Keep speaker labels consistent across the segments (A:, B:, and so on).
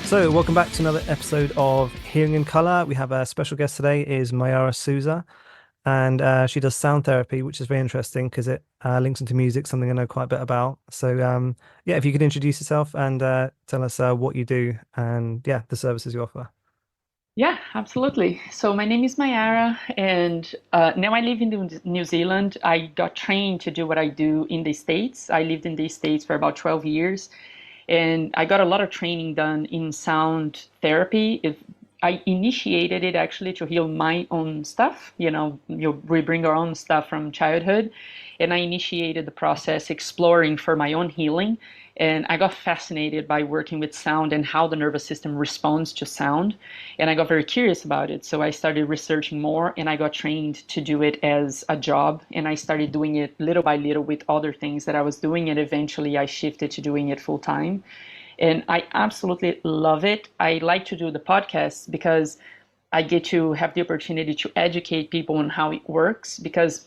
A: So, welcome back to another episode of Hearing in Color. We have a special guest today is Mayara Souza, and she does sound therapy, which is very interesting because it links into music, something I know quite a bit about. So, yeah, if you could introduce yourself and tell us what you do and yeah, the services you offer.
B: Yeah, absolutely. So my name is Mayara, and now I live in New Zealand. I got trained to do what I do in the States. I lived in the States for about 12 years, and I got a lot of training done in sound therapy. I initiated it actually to heal my own stuff. We bring our own stuff from childhood, and I initiated the process exploring for my own healing. And I got fascinated by working with sound and how the nervous system responds to sound. And I got very curious about it. So I started researching more and I got trained to do it as a job. And I started doing it little by little with other things that I was doing. And eventually I shifted to doing it full time. And I absolutely love it. I like to do the podcast because I get to have the opportunity to educate people on how it works because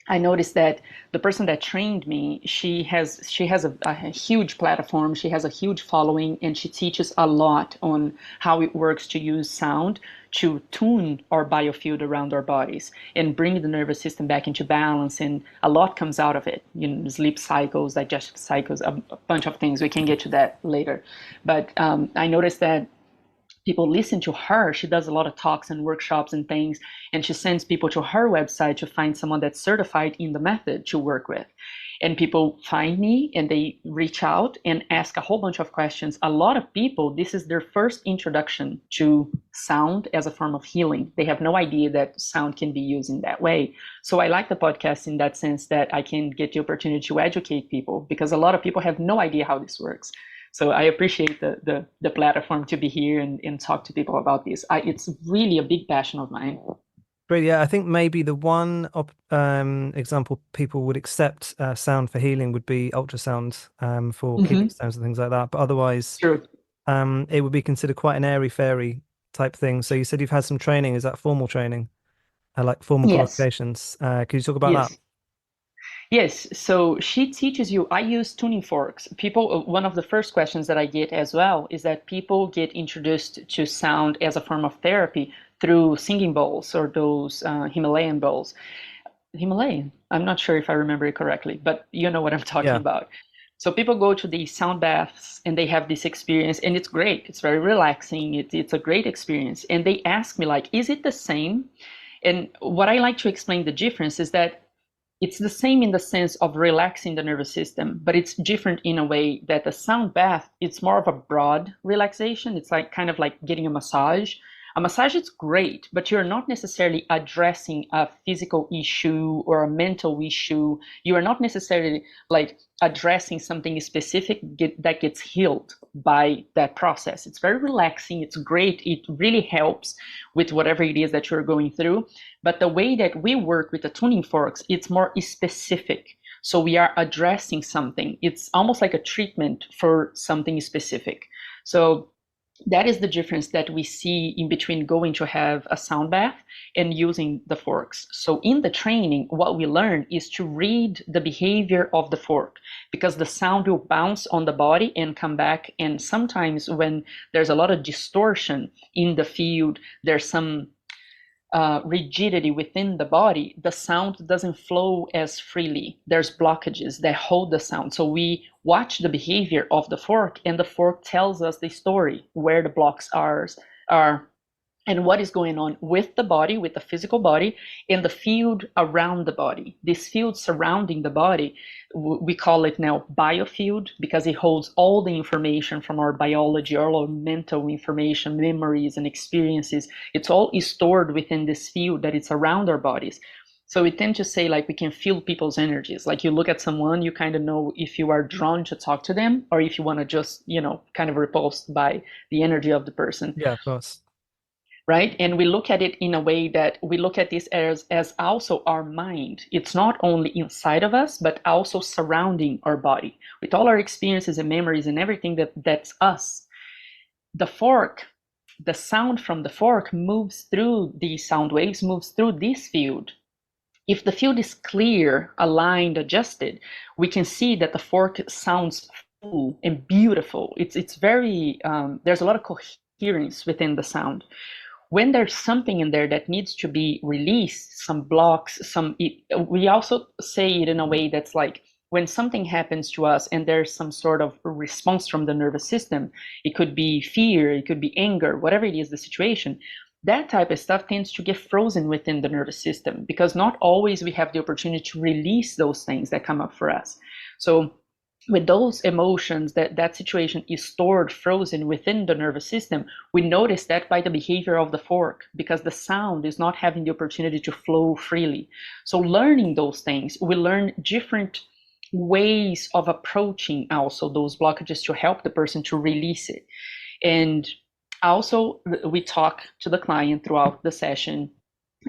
B: I noticed that the person that trained me, she has a huge platform, she has a huge following, and she teaches a lot on how it works to use sound to tune our biofield around our bodies and bring the nervous system back into balance. And a lot comes out of it, sleep cycles, digestive cycles, a bunch of things. We can get to that later. But I noticed that people listen to her. She does a lot of talks and workshops and things, and she sends people to her website to find someone that's certified in the method to work with. And people find me and they reach out and ask a whole bunch of questions. A lot of people, this is their first introduction to sound as a form of healing. They have no idea that sound can be used in that way. So I like the podcast in that sense that I can get the opportunity to educate people because a lot of people have no idea how this works. So I appreciate the platform to be here and talk to people about this. It's really a big passion of mine.
A: But yeah, I think maybe the one example people would accept sound for healing would be ultrasound for kidney
B: Hmm.
A: stones and things like that. But otherwise,
B: True.
A: it would be considered quite an airy fairy type thing. So you said you've had some training. Is that formal training, like formal
B: Yes.
A: qualifications? Could you talk about that?
B: Yes. Yes. So she teaches you. I use tuning forks. People, one of the first questions that I get as well is that people get introduced to sound as a form of therapy through singing bowls or those Himalayan bowls. Himalayan. I'm not sure if I remember it correctly, but you know what I'm talking
A: Yeah.
B: about. So people go to these sound baths and they have this experience, and it's great. It's very relaxing. It's a great experience. And they ask me like, is it the same? And what I like to explain the difference is that it's the same in the sense of relaxing the nervous system, but it's different in a way that a sound bath, it's more of a broad relaxation. It's like kind of like getting a massage. A massage is great, but you're not necessarily addressing a physical issue or a mental issue. You are not necessarily like addressing something specific that gets healed by that process. It's very relaxing. It's great. It really helps with whatever it is that you're going through. But the way that we work with the tuning forks, it's more specific. So we are addressing something. It's almost like a treatment for something specific. So that is the difference that we see in between going to have a sound bath and using the forks. So in the training, what we learn is to read the behavior of the fork because the sound will bounce on the body and come back. And sometimes when there's a lot of distortion in the field, there's some rigidity within the body, the sound doesn't flow as freely. There's blockages that hold the sound. So we watch the behavior of the fork, and the fork tells us the story where the blocks are and what is going on with the body, with the physical body, and the field around the body. This field surrounding the body, we call it now biofield because it holds all the information from our biology, all our mental information, memories, and experiences. It's all stored within this field that it's around our bodies. So we tend to say like we can feel people's energies. Like you look at someone, you kind of know if you are drawn to talk to them or if you want to just, kind of repulsed by the energy of the person,
A: Yeah, of course.
B: right? And we look at it in a way that we look at this as also our mind. It's not only inside of us, but also surrounding our body with all our experiences and memories and everything that's us. The fork, the sound from the fork moves through these sound waves, moves through this field. If the field is clear, aligned, adjusted, we can see that the fork sounds and beautiful. It's very there's a lot of coherence within the sound. When there's something in there that needs to be released, some blocks, we also say it in a way that's like when something happens to us and there's some sort of response from the nervous system, it could be fear, it could be anger, whatever it is the situation, that type of stuff tends to get frozen within the nervous system because not always we have the opportunity to release those things that come up for us. So with those emotions, that situation is stored frozen within the nervous system, we notice that by the behavior of the fork because the sound is not having the opportunity to flow freely. So learning those things, we learn different ways of approaching also those blockages to help the person to release it. And also we talk to the client throughout the session,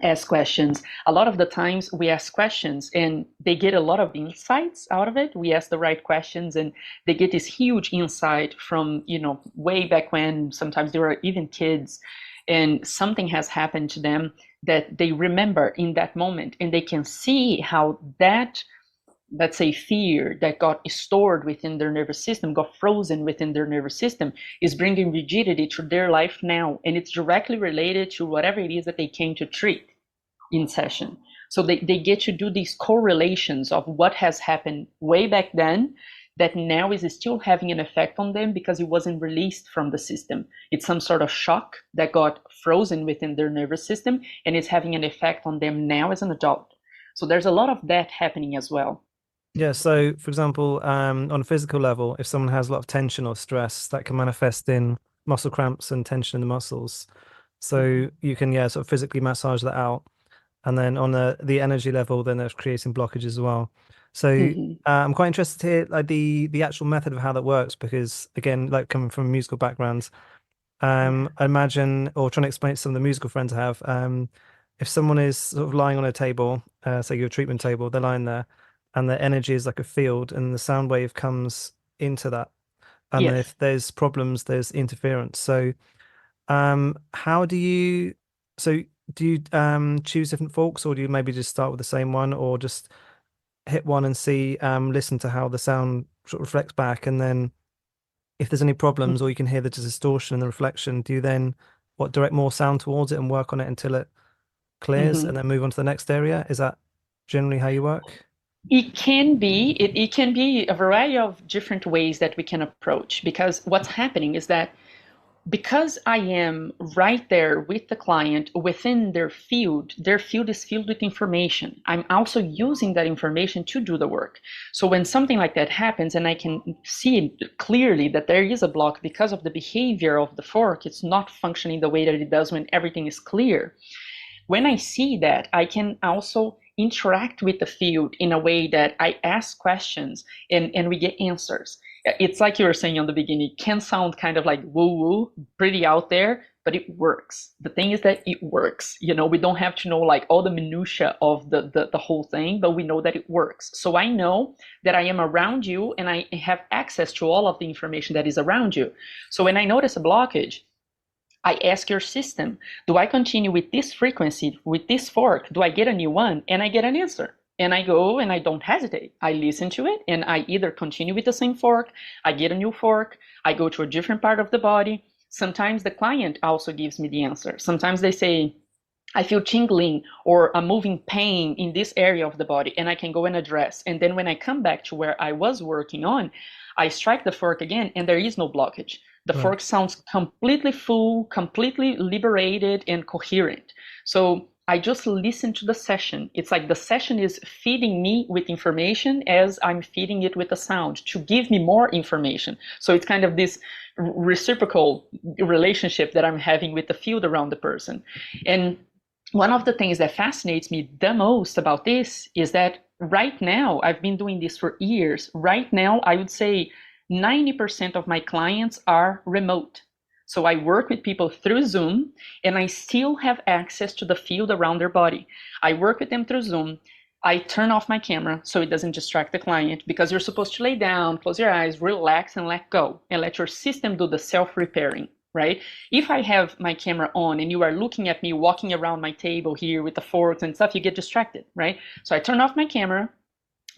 B: ask questions. A lot of the times we ask questions and they get a lot of insights out of it. We ask the right questions and they get this huge insight from, way back when sometimes they were even kids and something has happened to them that they remember in that moment and they can see how that, let's say, fear that got stored within their nervous system, got frozen within their nervous system, is bringing rigidity to their life now. And it's directly related to whatever it is that they came to treat in session. So they get to do these correlations of what has happened way back then that now is still having an effect on them because it wasn't released from the system. It's some sort of shock that got frozen within their nervous system and is having an effect on them now as an adult. So there's a lot of that happening as well.
A: Yeah, so for example, on a physical level, if someone has a lot of tension or stress, that can manifest in muscle cramps and tension in the muscles.
B: Mm-hmm.
A: So you can, yeah, sort of physically massage that out. And then on the energy level, then there's creating blockages as well. So
B: Mm-hmm.
A: I'm quite interested to hear like the actual method of how that works because again, like coming from a musical background,
B: Yeah.
A: I imagine or trying to explain it to some of the musical friends I have, if someone is sort of lying on a table, say your treatment table, they're lying there, and their energy is like a field, and the sound wave comes into that, and
B: Yes.
A: if there's problems, there's interference. So how do you, so do you choose different forks, or do you maybe just start with the same one, or just hit one and see, listen to how the sound sort of reflects back, and then if there's any problems, or you can hear the distortion and the reflection, do you then what direct more sound towards it and work on it until it clears,
B: Mm-hmm.
A: and then move on to the next area? Is that generally how you work?
B: It can be a variety of different ways that we can approach because what's happening is that because I am right there with the client within their field is filled with information. I'm also using that information to do the work. So when something like that happens and I can see clearly that there is a block because of the behavior of the fork, it's not functioning the way that it does when everything is clear. When I see that, I can also interact with the field in a way that I ask questions and we get answers. It's like you were saying on the beginning, it can sound kind of like woo woo, pretty out there, but it works. The thing is that it works. We don't have to know like all the minutia of the whole thing, but we know that it works. So I know that I am around you and I have access to all of the information that is around you. So when I notice a blockage, I ask your system, do I continue with this frequency, with this fork? Do I get a new one? And I get an answer. And I go and I don't hesitate. I listen to it and I either continue with the same fork, I get a new fork, I go to a different part of the body. Sometimes the client also gives me the answer. Sometimes they say, I feel tingling or a moving pain in this area of the body, and I can go and address. And then when I come back to where I was working on, I strike the fork again, and there is no blockage. The
A: Right.
B: fork sounds completely full, completely liberated, and coherent. So I just listen to the session. It's like the session is feeding me with information as I'm feeding it with the sound to give me more information. So it's kind of this reciprocal relationship that I'm having with the field around the person. And one of the things that fascinates me the most about this is that right now, I've been doing this for years. Right now, I would say 90% of my clients are remote. So I work with people through Zoom and I still have access to the field around their body. I work with them through Zoom. I turn off my camera so it doesn't distract the client because you're supposed to lay down, close your eyes, relax, and let go and let your system do the self repairing, right? If I have my camera on and you are looking at me walking around my table here with the forks and stuff, you get distracted, right? So I turn off my camera.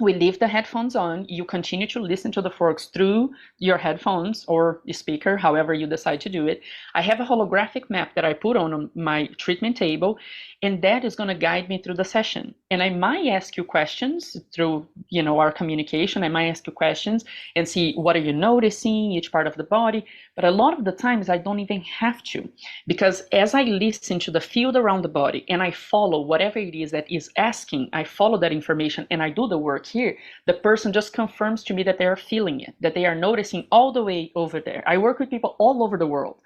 B: We leave the headphones on. You continue to listen to the forks through your headphones or the speaker, however you decide to do it. I have a holographic map that I put on my treatment table, and that is going to guide me through the session. And I might ask you questions through, our communication. I might ask you questions and see what are you noticing, each part of the body. But a lot of the times I don't even have to, because as I listen to the field around the body and I follow whatever it is that is asking, I follow that information and I do the work here, the person just confirms to me that they are feeling it, that they are noticing all the way over there. I work with people all over the world.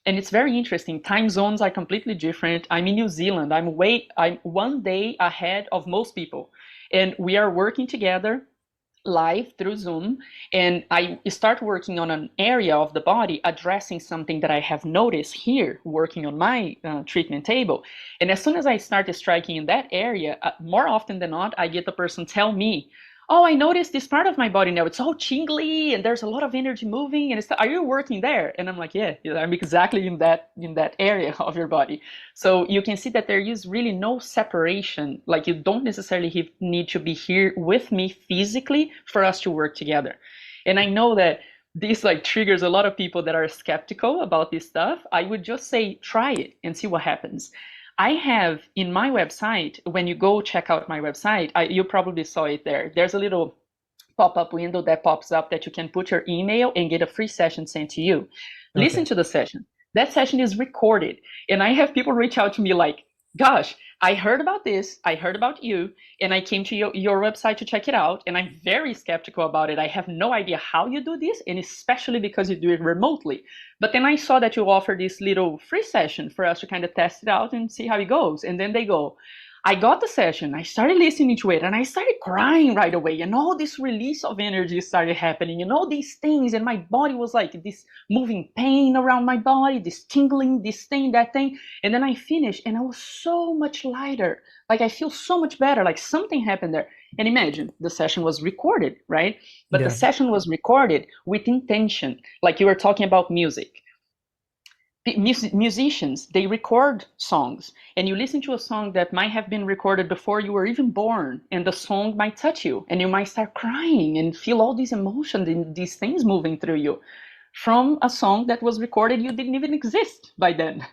B: And it's very interesting. Time zones are completely different. I'm in New Zealand. I'm 1 day ahead of most people. And we are working together live through Zoom, and I start working on an area of the body addressing something that I have noticed here working on my treatment table. And as soon as I start striking in that area, more often than not, I get the person tell me, oh, I noticed this part of my body now. It's all tingly and there's a lot of energy moving. And are you working there? And I'm like, yeah, I'm exactly in that area of your body. So you can see that there is really no separation. Like you don't necessarily need to be here with me physically for us to work together. And I know that this like triggers a lot of people that are skeptical about this stuff. I would just say, try it and see what happens. I have in my website, when you go check out my website, you probably saw it there. There's a little pop-up window that pops up that you can put your email and get a free session sent to you. Listen
A: Okay.
B: to the session. That session is recorded. And I have people reach out to me like, gosh, I heard about this, I heard about you, and I came to your website to check it out, and I'm very skeptical about it. I have no idea how you do this, and especially because you do it remotely. But then I saw that you offer this little free session for us to kind of test it out and see how it goes. And then they go, I got the session, I started listening to it, and I started crying right away. And all this release of energy started happening, and all these things. And my body was like this moving pain around my body, this tingling, this thing, that thing. And then I finished, and I was so much lighter. Like I feel so much better, like something happened there. And imagine the session was recorded, right? But the
A: Yeah.
B: session was recorded with intention, like you were talking about music. Musicians, they record songs, and you listen to a song that might have been recorded before you were even born, and the song might touch you and you might start crying and feel all these emotions and these things moving through you from a song that was recorded, you didn't even exist by then.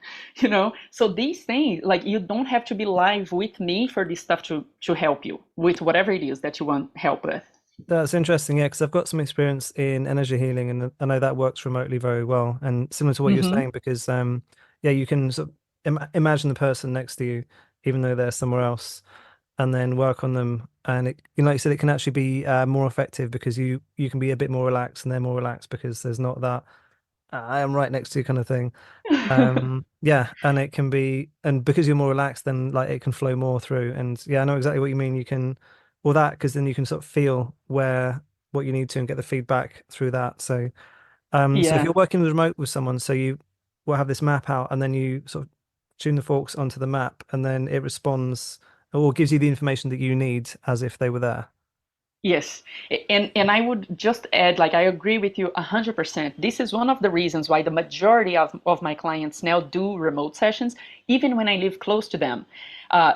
B: So these things, like, you don't have to be live with me for this stuff to help you with whatever it is that you want help with.
A: That's interesting, yeah, because I've got some experience in energy healing, and I know that works remotely very well. And similar to what you're
B: Mm-hmm.
A: saying, because yeah, you can sort of imagine the person next to you, even though they're somewhere else, and then work on them. And like you said, it can actually be more effective because you can be a bit more relaxed, and they're more relaxed because there's not that I am right next to you kind of thing. Yeah, and it can be, and because you're more relaxed, then like it can flow more through. And yeah, I know exactly what you mean. You can, well, that, because then you can sort of feel where what you need to and get the feedback through that. So so if
B: Yeah.
A: you're working remote with someone, so you will have this map out, and then you sort of tune the forks onto the map, and then it responds or gives you the information that you need as if they were there.
B: Yes, and I would just add, like, I agree with you 100%. This is one of the reasons why the majority of my clients now do remote sessions, even when I live close to them.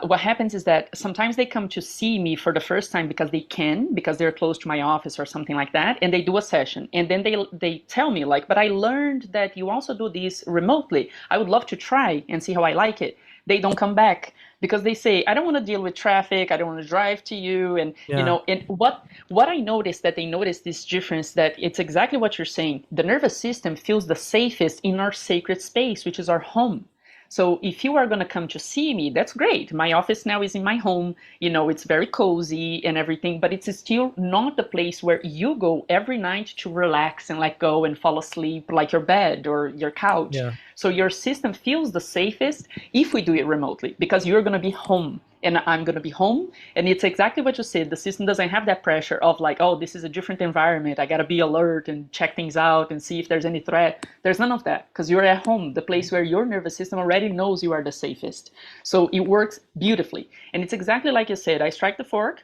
B: What happens is that sometimes they come to see me for the first time because they can, because they're close to my office or something like that, and they do a session, and then they tell me like, but I learned that you also do this remotely. I would love to try and see how I like it. They don't come back because they say, I don't want to deal with traffic, I don't want to drive to you. And
A: Yeah,
B: and what I noticed, that they noticed this difference, that it's exactly what you're saying. The nervous system feels the safest in our sacred space, which is our home. So if you are going to come to see me, that's great. My office now is in my home. It's very cozy and everything, but it's still not the place where you go every night to relax and let go and fall asleep, like your bed or your couch.
A: yeah,
B: So your system feels the safest if we do it remotely, because you're going to be home and I'm going to be home. And it's exactly what you said. The system doesn't have that pressure of like, oh, this is a different environment. I got to be alert and check things out and see if there's any threat. There's none of that, because you're at home, the place where your nervous system already knows you are the safest. So it works beautifully. And it's exactly like you said. I strike the fork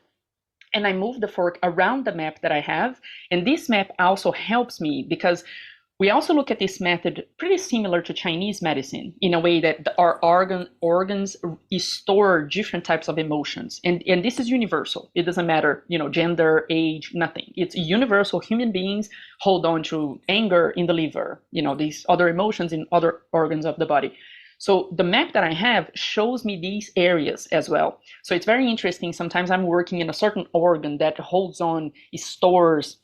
B: and I move the fork around the map that I have. And this map also helps me because We also look at this method pretty similar to Chinese medicine in a way that our organs store different types of emotions. And this is universal. It doesn't matter, gender, age, nothing. It's universal. Human beings hold on to anger in the liver, these other emotions in other organs of the body. So the map that I have shows me these areas as well. So it's very interesting. Sometimes I'm working in a certain organ that holds on, stores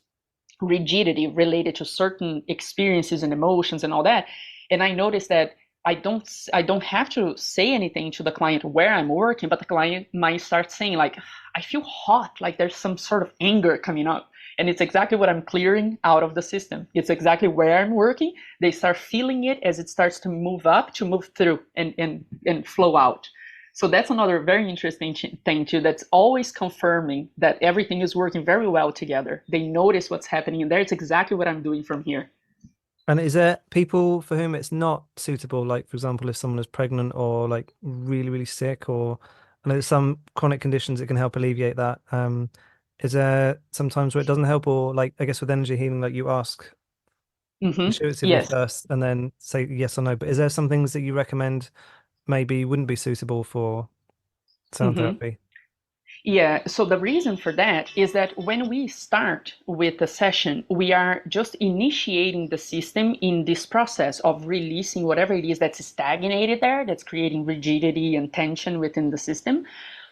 B: rigidity related to certain experiences and emotions and all that. And I noticed that I don't have to say anything to the client where I'm working, but the client might start saying like, I feel hot, like there's some sort of anger coming up. And it's exactly what I'm clearing out of the system. It's exactly where I'm working. They start feeling it as it starts to move up, to move through and flow out. So that's another very interesting thing too. That's always confirming that everything is working very well together. They notice what's happening in there. It's exactly what I'm doing from here.
A: And is there people for whom it's not suitable? Like, for example, if someone is pregnant or like really, really sick, or I know there's some chronic conditions that can help alleviate that. Is there sometimes where it doesn't help, or like, I guess with energy healing, like you ask intuitively
B: Yes.
A: first and then say yes or no. But is there some things that you recommend maybe wouldn't be suitable for sound
B: hmm
A: therapy?
B: Yeah, so the reason for that is that when we start with the session, we are just initiating the system in this process of releasing whatever it is that's stagnated there, that's creating rigidity and tension within the system.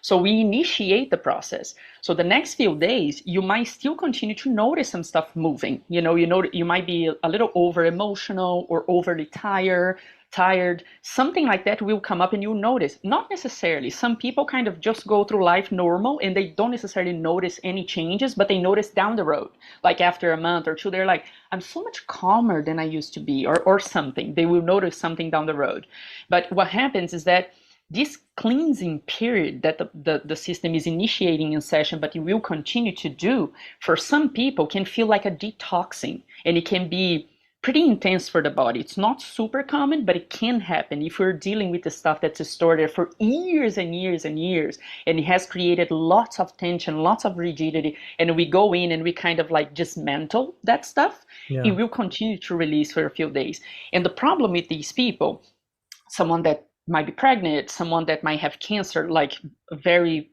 B: So we initiate the process. So the next few days, you might still continue to notice some stuff moving. You might be a little over emotional or overly tired, something like that will come up and you'll notice. Not necessarily. Some people kind of just go through life normal and they don't necessarily notice any changes, but they notice down the road. Like after a month or two, they're like, I'm so much calmer than I used to be, or something. They will notice something down the road. But what happens is that this cleansing period that the system is initiating in session, but it will continue to do, for some people can feel like a detoxing, and it can be pretty intense for the body. It's not super common, but it can happen if we're dealing with the stuff that's stored there for years and years and years, and it has created lots of tension, lots of rigidity, and we go in and we kind of like dismantle that stuff. It
A: Yeah.
B: will continue to release for a few days. And the problem with these people, someone that might be pregnant, someone that might have cancer, like very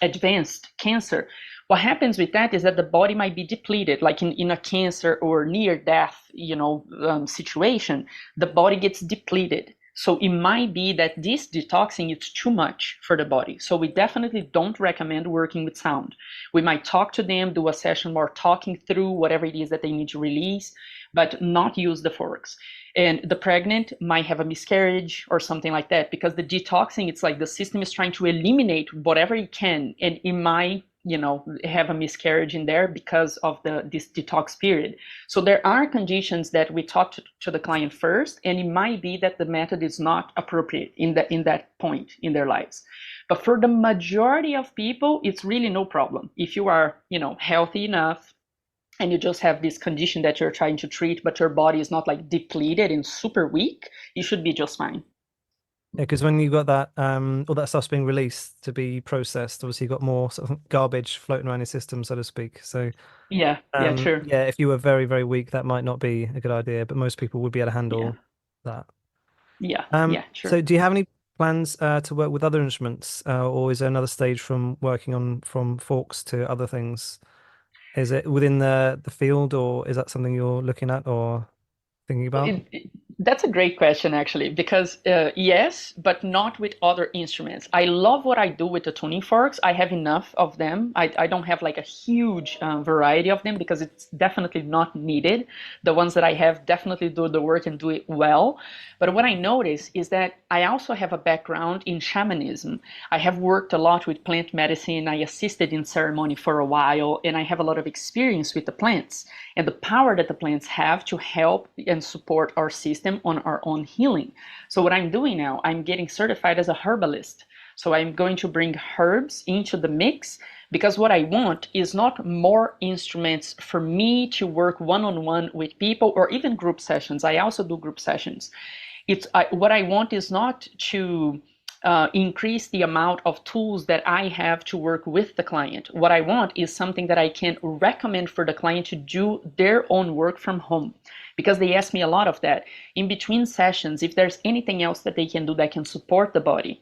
B: advanced cancer, what happens with that is that the body might be depleted, like in a cancer or near death, situation, the body gets depleted. So it might be that this detoxing is too much for the body. So we definitely don't recommend working with sound. We might talk to them, do a session more talking through whatever it is that they need to release, but not use the forks. And the pregnant might have a miscarriage or something like that, because the detoxing, it's like the system is trying to eliminate whatever it can, and it might have a miscarriage in there because of this detox period. So there are conditions that we talk to the client first, and it might be that the method is not appropriate in that point in their lives. But for the majority of people, it's really no problem. If you are healthy enough and you just have this condition that you're trying to treat, but your body is not like depleted and super weak, you should be just fine.
A: Yeah, because when you got that, all that stuff's being released to be processed, obviously you got more sort of garbage floating around your system, so to speak. So,
B: Yeah, yeah, true.
A: yeah, if you were very, very weak, that might not be a good idea, but most people would be able to
B: Yeah,
A: handle that.
B: yeah, yeah,
A: So
B: true.
A: do you have any plans to work with other instruments, or is there another stage from working on from forks to other things? Is it within the field, or is that something you're looking at or thinking about?
B: That's a great question, actually, because yes, but not with other instruments. I love what I do with the tuning forks. I have enough of them. I don't have like a huge variety of them because it's definitely not needed. The ones that I have definitely do the work and do it well. But what I notice is that I also have a background in shamanism. I have worked a lot with plant medicine. I assisted in ceremony for a while, and I have a lot of experience with the plants and the power that the plants have to help and support our system on our own healing. So what I'm doing now, I'm getting certified as a herbalist. So I'm going to bring herbs into the mix, because what I want is not more instruments for me to work one-on-one with people or even group sessions. I also do group sessions. What I want is not to increase the amount of tools that I have to work with the client. What I want is something that I can recommend for the client to do their own work from home. Because they ask me a lot of that. In between sessions, if there's anything else that they can do that can support the body.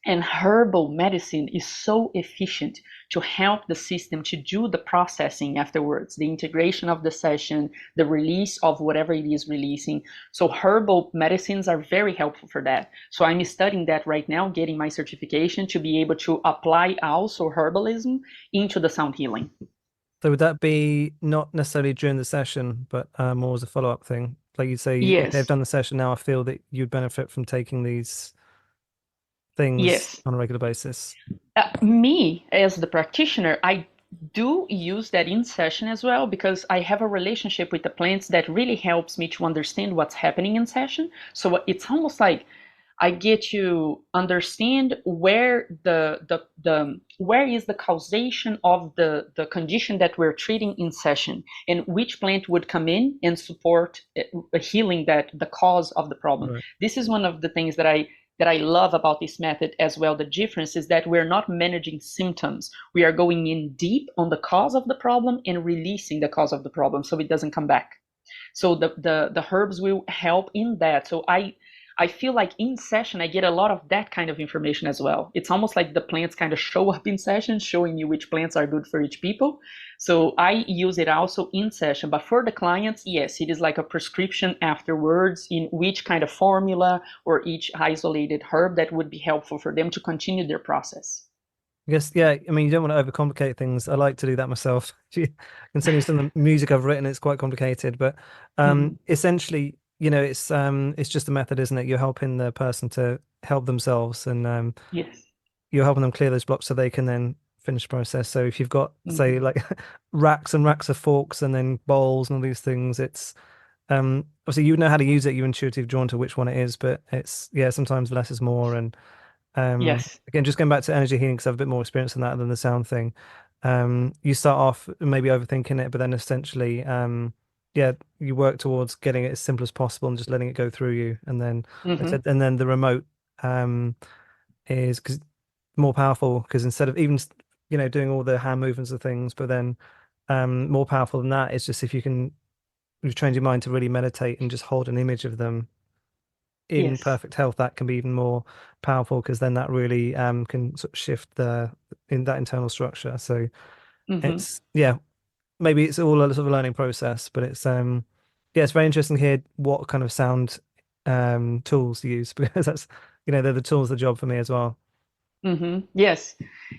B: And herbal medicine is so efficient to help the system to do the processing afterwards, the integration of the session, the release of whatever it is releasing. So herbal medicines are very helpful for that. So I'm studying that right now, getting my certification to be able to apply also herbalism into the sound healing.
A: So would that be not necessarily during the session, but more as a follow-up thing? Like you say, if they've
B: Yes,
A: done the session now, I feel that you'd benefit from taking these things
B: yes.
A: on a regular basis.
B: Me as the practitioner, I do use that in session as well because I have a relationship with the plants that really helps me to understand what's happening in session. So it's almost like I get to understand where the where is the causation of the condition that we're treating in session, and which plant would come in and support healing that the cause of the problem.
A: Right.
B: This is one of the things that I love about this method as well. The difference is that we're not managing symptoms. We are going in deep on the cause of the problem and releasing the cause of the problem so it doesn't come back. So the herbs will help in that. So I feel like in session I get a lot of that kind of information as well. It's almost like the plants kind of show up in session, showing you which plants are good for each people. So I use it also in session. But for the clients, yes, it is like a prescription afterwards in which kind of formula or each isolated herb that would be helpful for them to continue their process.
A: I guess, yeah, I mean, you don't want to overcomplicate things. I like to do that myself. I can send you some of the music I've written. It's quite complicated, but
B: Mhm.
A: essentially, it's just a method, isn't it? You're helping the person to help themselves, and
B: Yes.
A: you're helping them clear those blocks so they can then finish the process. So if you've got, say,
B: Mhm.
A: like racks and racks of forks and then bowls and all these things, it's obviously you know how to use it. You're intuitive drawn to which one it is, but it's yeah, sometimes less is more. And
B: Yes.
A: again, just going back to energy healing because I have a bit more experience in that than the sound thing. You start off maybe overthinking it, but then essentially, yeah, you work towards getting it as simple as possible and just letting it go through you. And then, like I
B: Mhm.
A: said, and then the remote is because more powerful because instead of even doing all the hand movements and things, but then more powerful than that is just if you've trained your mind to really meditate and just hold an image of them in
B: Yes.
A: perfect health, that can be even more powerful because then that really can sort of shift the in that internal structure. So
B: Mhm.
A: it's yeah, maybe it's all a sort of learning process, but it's yeah, it's very interesting to hear what kind of sound tools you use because that's they're the tools of the job for me as well.
B: Yes.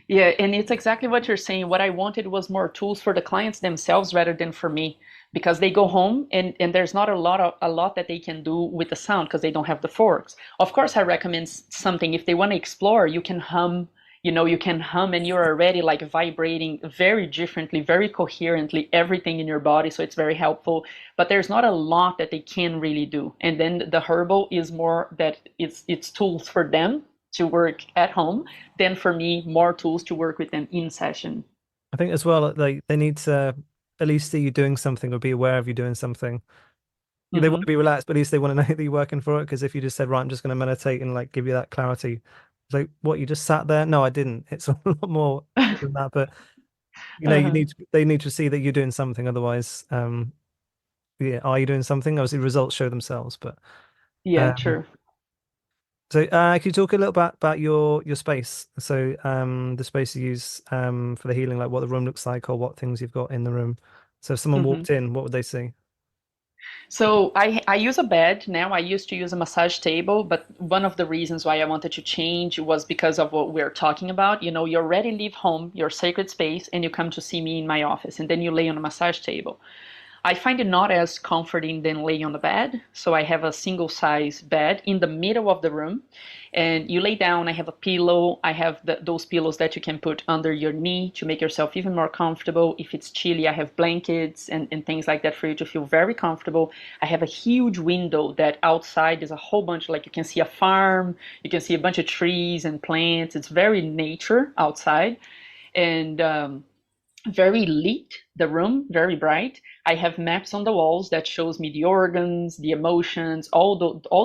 B: Yeah, and it's exactly what you're saying. What I wanted was more tools for the clients themselves rather than for me, because they go home and there's not a lot that they can do with the sound because they don't have the forks. Of course, I recommend something if they want to explore, you can hum, you can hum and you're already like vibrating very differently, very coherently, everything in your body, so it's very helpful. But there's not a lot that they can really do. And then the herbal is more that it's tools for them to work at home than for me more tools to work with them in session.
A: I think as well, like they need to at least see you doing something or be aware of you doing something. They want to
B: Mm-hmm.
A: be relaxed, but at least they want to know that you're working for it. Because if you just said, right, I'm just going to meditate and like give you that clarity, it's like, what, you just sat there? No, I didn't. It's a lot more than that. But
B: Uh-huh.
A: they need to see that you're doing something. Otherwise, yeah, are you doing something? Obviously, results show themselves. But
B: Yeah,
A: um,
B: true.
A: so can you talk a little bit about your space? So the space you use for the healing, like what the room looks like or what things you've got in the room. So if someone
B: Mm-hmm.
A: walked in, what would they see?
B: So I use a bed now. I used to use a massage table, but one of the reasons why I wanted to change was because of what we're talking about. You already leave home, your sacred space, and you come to see me in my office, and then you lay on a massage table. I find it not as comforting than laying on the bed. So I have a single size bed in the middle of the room. And you lay down, I have a pillow. I have those pillows that you can put under your knee to make yourself even more comfortable. If it's chilly, I have blankets and things like that for you to feel very comfortable. I have a huge window that outside is a whole bunch, like you can see a farm, you can see a bunch of trees and plants. It's very nature outside. And very lit. the room very bright. I have maps on the walls that shows me the organs, the emotions, all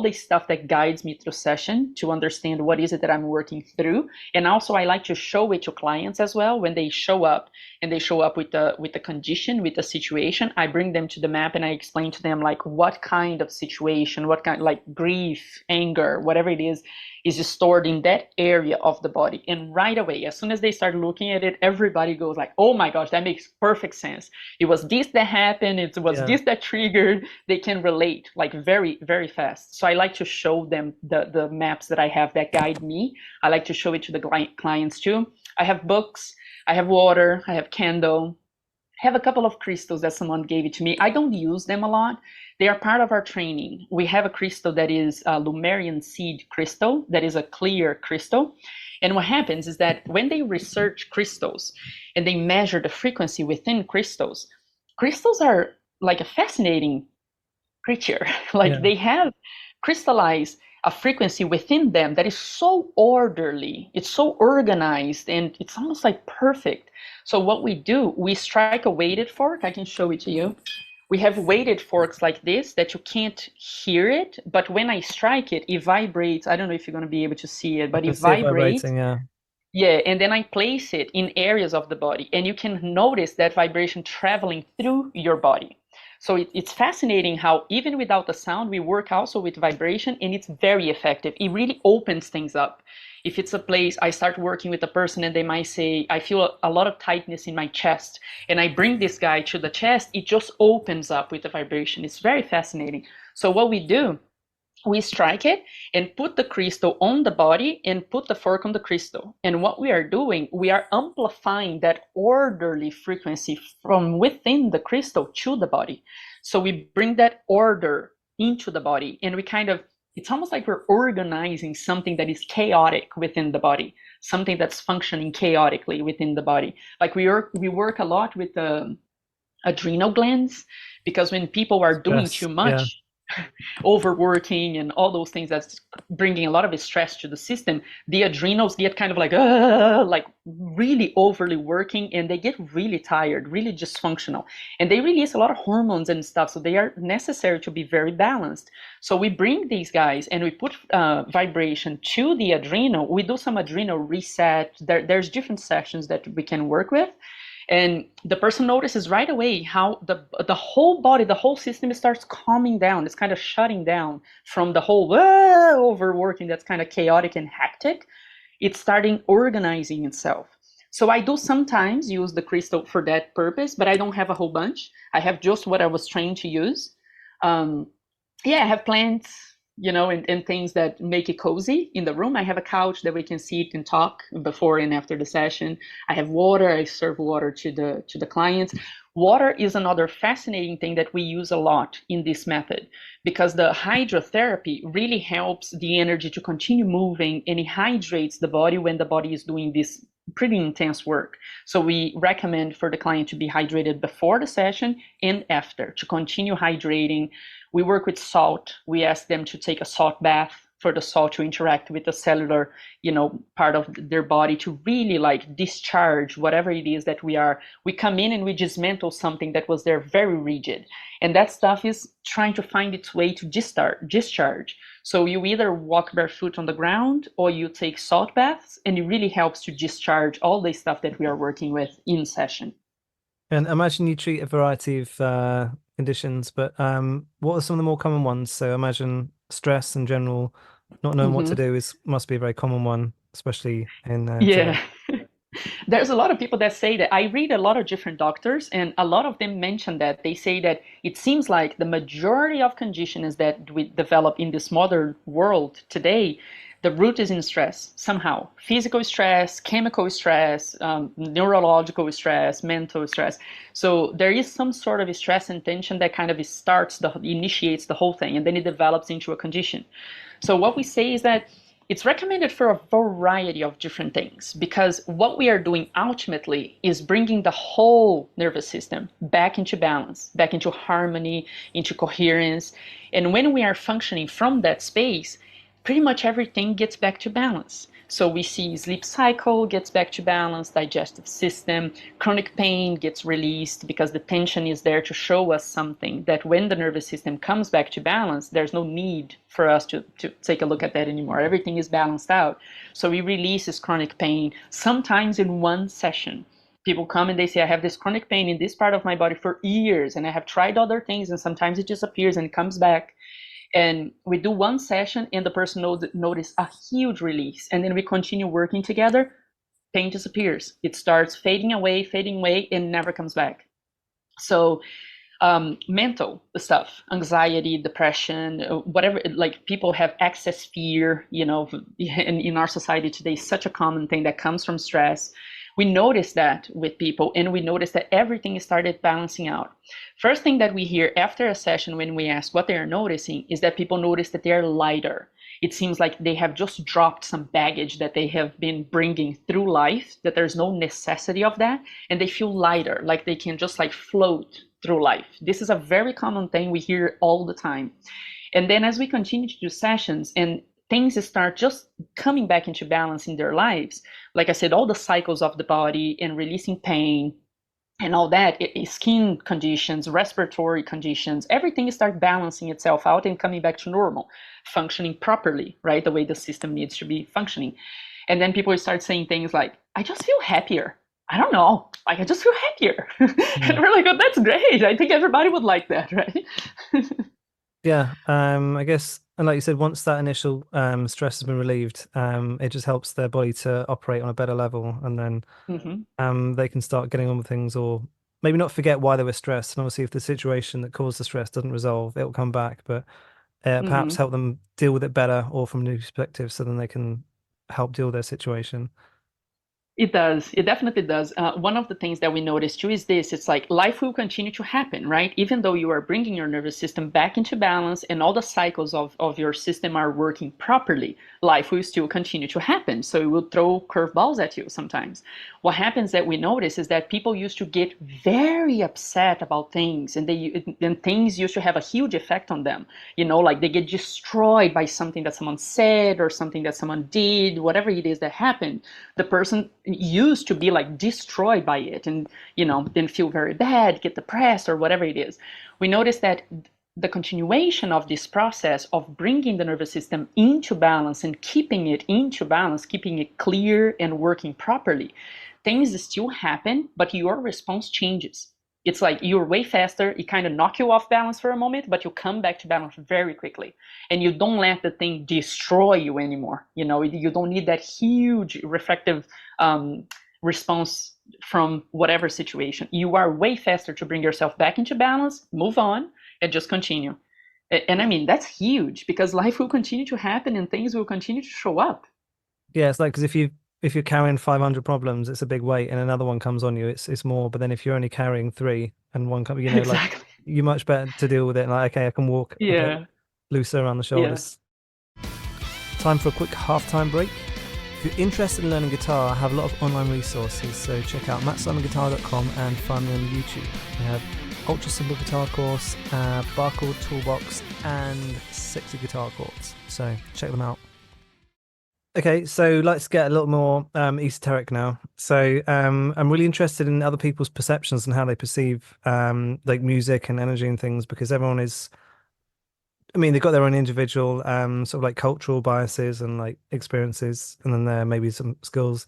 B: the stuff that guides me through session to understand what is it that I'm working through. And also I like to show it to clients as well when they show up, and they show up with the condition, with the situation. I bring them to the map and I explain to them like what kind of situation, what kind, like grief, anger, whatever it is stored in that area of the body. And right away, as soon as they start looking at it, everybody goes like, oh my gosh, that makes perfect sense. It was this that happened, it was
A: Yeah.
B: this that triggered. They can relate like very, very fast. So I like to show them the maps that I have that guide me. I like to show it to the clients too. I have books, I have water, I have candle, have a couple of crystals that someone gave it to me. I don't use them a lot. They are part of our training. We have a crystal that is a Lumerian seed crystal, that is a clear crystal. And what happens is that when they research crystals and they measure the frequency within crystals, crystals are like a fascinating creature. Like
A: Yeah.
B: they have crystallized a frequency within them that is so orderly, it's so organized, and it's almost like perfect. So what we do, we strike a weighted fork. I can show it to you. We have weighted forks like this that you can't hear it, but when I strike it, it vibrates. I don't know if you're going to be able to see it,
A: I
B: but
A: can
B: it
A: see it
B: vibrates.
A: vibrating. Yeah.
B: Yeah, and then I place it in areas of the body, and you can notice that vibration traveling through your body. So it's fascinating how even without the sound, we work also with vibration, and it's very effective. It really opens things up. If it's a place, I start working with a person and they might say, I feel a lot of tightness in my chest, and I bring this guy to the chest, it just opens up with the vibration. It's very fascinating. So what we do, we strike it and put the crystal on the body and put the fork on the crystal. And what we are doing, we are amplifying that orderly frequency from within the crystal to the body. So we bring that order into the body, and we kind of, it's almost like we're organizing something that is chaotic within the body, something that's functioning chaotically within the body. Like we work a lot with the adrenal glands, because when people are doing
A: Stress.
B: too
A: Yeah.
B: much, overworking and all those things that's bringing a lot of stress to the system, the adrenals get kind of like really overly working, and they get really tired, really dysfunctional, and they release a lot of hormones and stuff. So they are necessary to be very balanced. So we bring these guys and we put vibration to the adrenal. We do some adrenal reset. There's different sessions that we can work with, and the person notices right away how the whole body, the whole system starts calming down. It's kind of shutting down from the whole overworking that's kind of chaotic and hectic. It's starting organizing itself. So I do sometimes use the crystal for that purpose, but I don't have a whole bunch. I have just what I was trained to use. um, yeah, I have plants, and things that make it cozy in the room. I have a couch that we can sit and talk before and after the session. I have water. I serve water to the clients. Water is another fascinating thing that we use a lot in this method, because the hydrotherapy really helps the energy to continue moving, and it hydrates the body when the body is doing this pretty intense work. So we recommend for the client to be hydrated before the session and after, to continue hydrating. We work with salt. We ask them to take a salt bath for the salt to interact with the cellular, part of their body, to really like discharge whatever it is that we come in and we dismantle something that was there very rigid. And that stuff is trying to find its way to discharge. So you either walk barefoot on the ground or you take salt baths, and it really helps to discharge all the stuff that we are working with in session.
A: And imagine you treat a variety of conditions, but what are some of the more common ones? So imagine stress in general, not knowing what to
B: Hmm.
A: do is must be a very common one, especially in today.
B: Yeah. There's a lot of people that say that. I read a lot of different doctors, and a lot of them mention that. They say that it seems like the majority of conditions that we develop in this modern world today, the root is in stress somehow. Physical stress, chemical stress, neurological stress, mental stress. So there is some sort of stress and tension that kind of initiates the whole thing, and then it develops into a condition. So what we say is that it's recommended for a variety of different things, because what we are doing ultimately is bringing the whole nervous system back into balance, back into harmony, into coherence. And when we are functioning from that space, pretty much everything gets back to balance. So we see sleep cycle gets back to balance, digestive system, chronic pain gets released because the tension is there to show us something that when the nervous system comes back to balance, there's no need for us to take a look at that anymore. Everything is balanced out. So we release this chronic pain sometimes in one session. People come and they say, I have this chronic pain in this part of my body for years, and I have tried other things, and sometimes it disappears and it comes back. And we do one session, and the person notice a huge release. And then we continue working together. Pain disappears. It starts fading away, and never comes back. So mental stuff, anxiety, depression, whatever, like people have excess fear, in our society today, such a common thing that comes from stress. We noticed that with people, and we noticed that everything started balancing out. First thing that we hear after a session when we ask what they are noticing is that people notice that they're lighter. It seems like they have just dropped some baggage that they have been bringing through life, that there's no necessity of that, and they feel lighter, like they can just like float through life. This is a very common thing we hear all the time. And then as we continue to do sessions and things start just coming back into balance in their lives, like I said, all the cycles of the body and releasing pain and all that, skin conditions, respiratory conditions, everything starts balancing itself out and coming back to normal, functioning properly, right? The way the system needs to be functioning. And then people start saying things like, I just feel happier. I don't know, like I just feel happier. And
A: Mm.
B: we're like, oh, that's great. I think everybody would like that, right?
A: Yeah, I guess, and like you said, once that initial stress has been relieved, it just helps their body to operate on a better level, and then
B: Mm-hmm.
A: they can start getting on with things, or maybe not forget why they were stressed. And obviously, if the situation that caused the stress doesn't resolve, it will come back, but perhaps
B: Mm-hmm.
A: help them deal with it better or from a new perspective, so then they can help deal with their situation.
B: It does. It definitely does. One of the things that we notice too is this: it's like life will continue to happen, right? Even though you are bringing your nervous system back into balance and all the cycles of your system are working properly, life will still continue to happen. So it will throw curveballs at you sometimes. What happens that we notice is that people used to get very upset about things, and things used to have a huge effect on them. Like they get destroyed by something that someone said or something that someone did, whatever it is that happened. The person used to be like destroyed by it, and then feel very bad, get depressed, or whatever it is. We notice that the continuation of this process of bringing the nervous system into balance and keeping it into balance, keeping it clear and working properly, things still happen, but your response changes. It's like you're way faster, it kind of knock you off balance for a moment, but you come back to balance very quickly. And you don't let the thing destroy you anymore. You don't need that huge reflective um, response from whatever situation. You are way faster to bring yourself back into balance, move on, and just continue. And I mean, that's huge because life will continue to happen and things will continue to show up.
A: Yeah, it's like because if you're carrying 500 problems, it's a big weight, and another one comes on you, it's more. But then if you're only carrying three and one comes, like
B: Exactly.
A: you're much better to deal with it. Like, okay, I can walk a bit
B: Yeah.
A: looser around the
B: Yeah.
A: shoulders. Time for a quick halftime break. If you're interested in learning guitar, I have a lot of online resources, so check out mattsimonguitar.com and find me on YouTube. We have ultra simple guitar course, bar chord toolbox, and sexy guitar chords. So check them out. Okay, so let's get a little more esoteric now. So I'm really interested in other people's perceptions and how they perceive like music and energy and things, because everyone is, I mean, they've got their own individual sort of like cultural biases and like experiences, and then there may be some skills.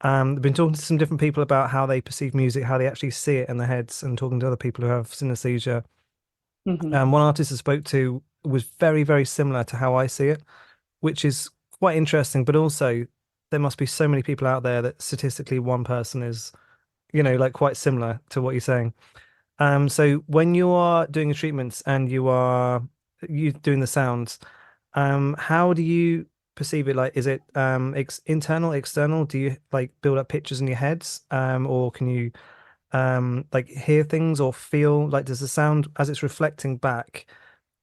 A: I've been talking to some different people about how they perceive music, how they actually see it in their heads, and talking to other people who have synesthesia.
B: Hmm.
A: One artist I spoke to was very, very similar to how I see it, which is quite interesting, but also there must be so many people out there that statistically one person is, like quite similar to what you're saying. So when you are doing a treatment and you doing the sounds, how do you perceive it? Like, is it internal, external? Do you like build up pictures in your heads, or can you like hear things or feel like does the sound as it's reflecting back?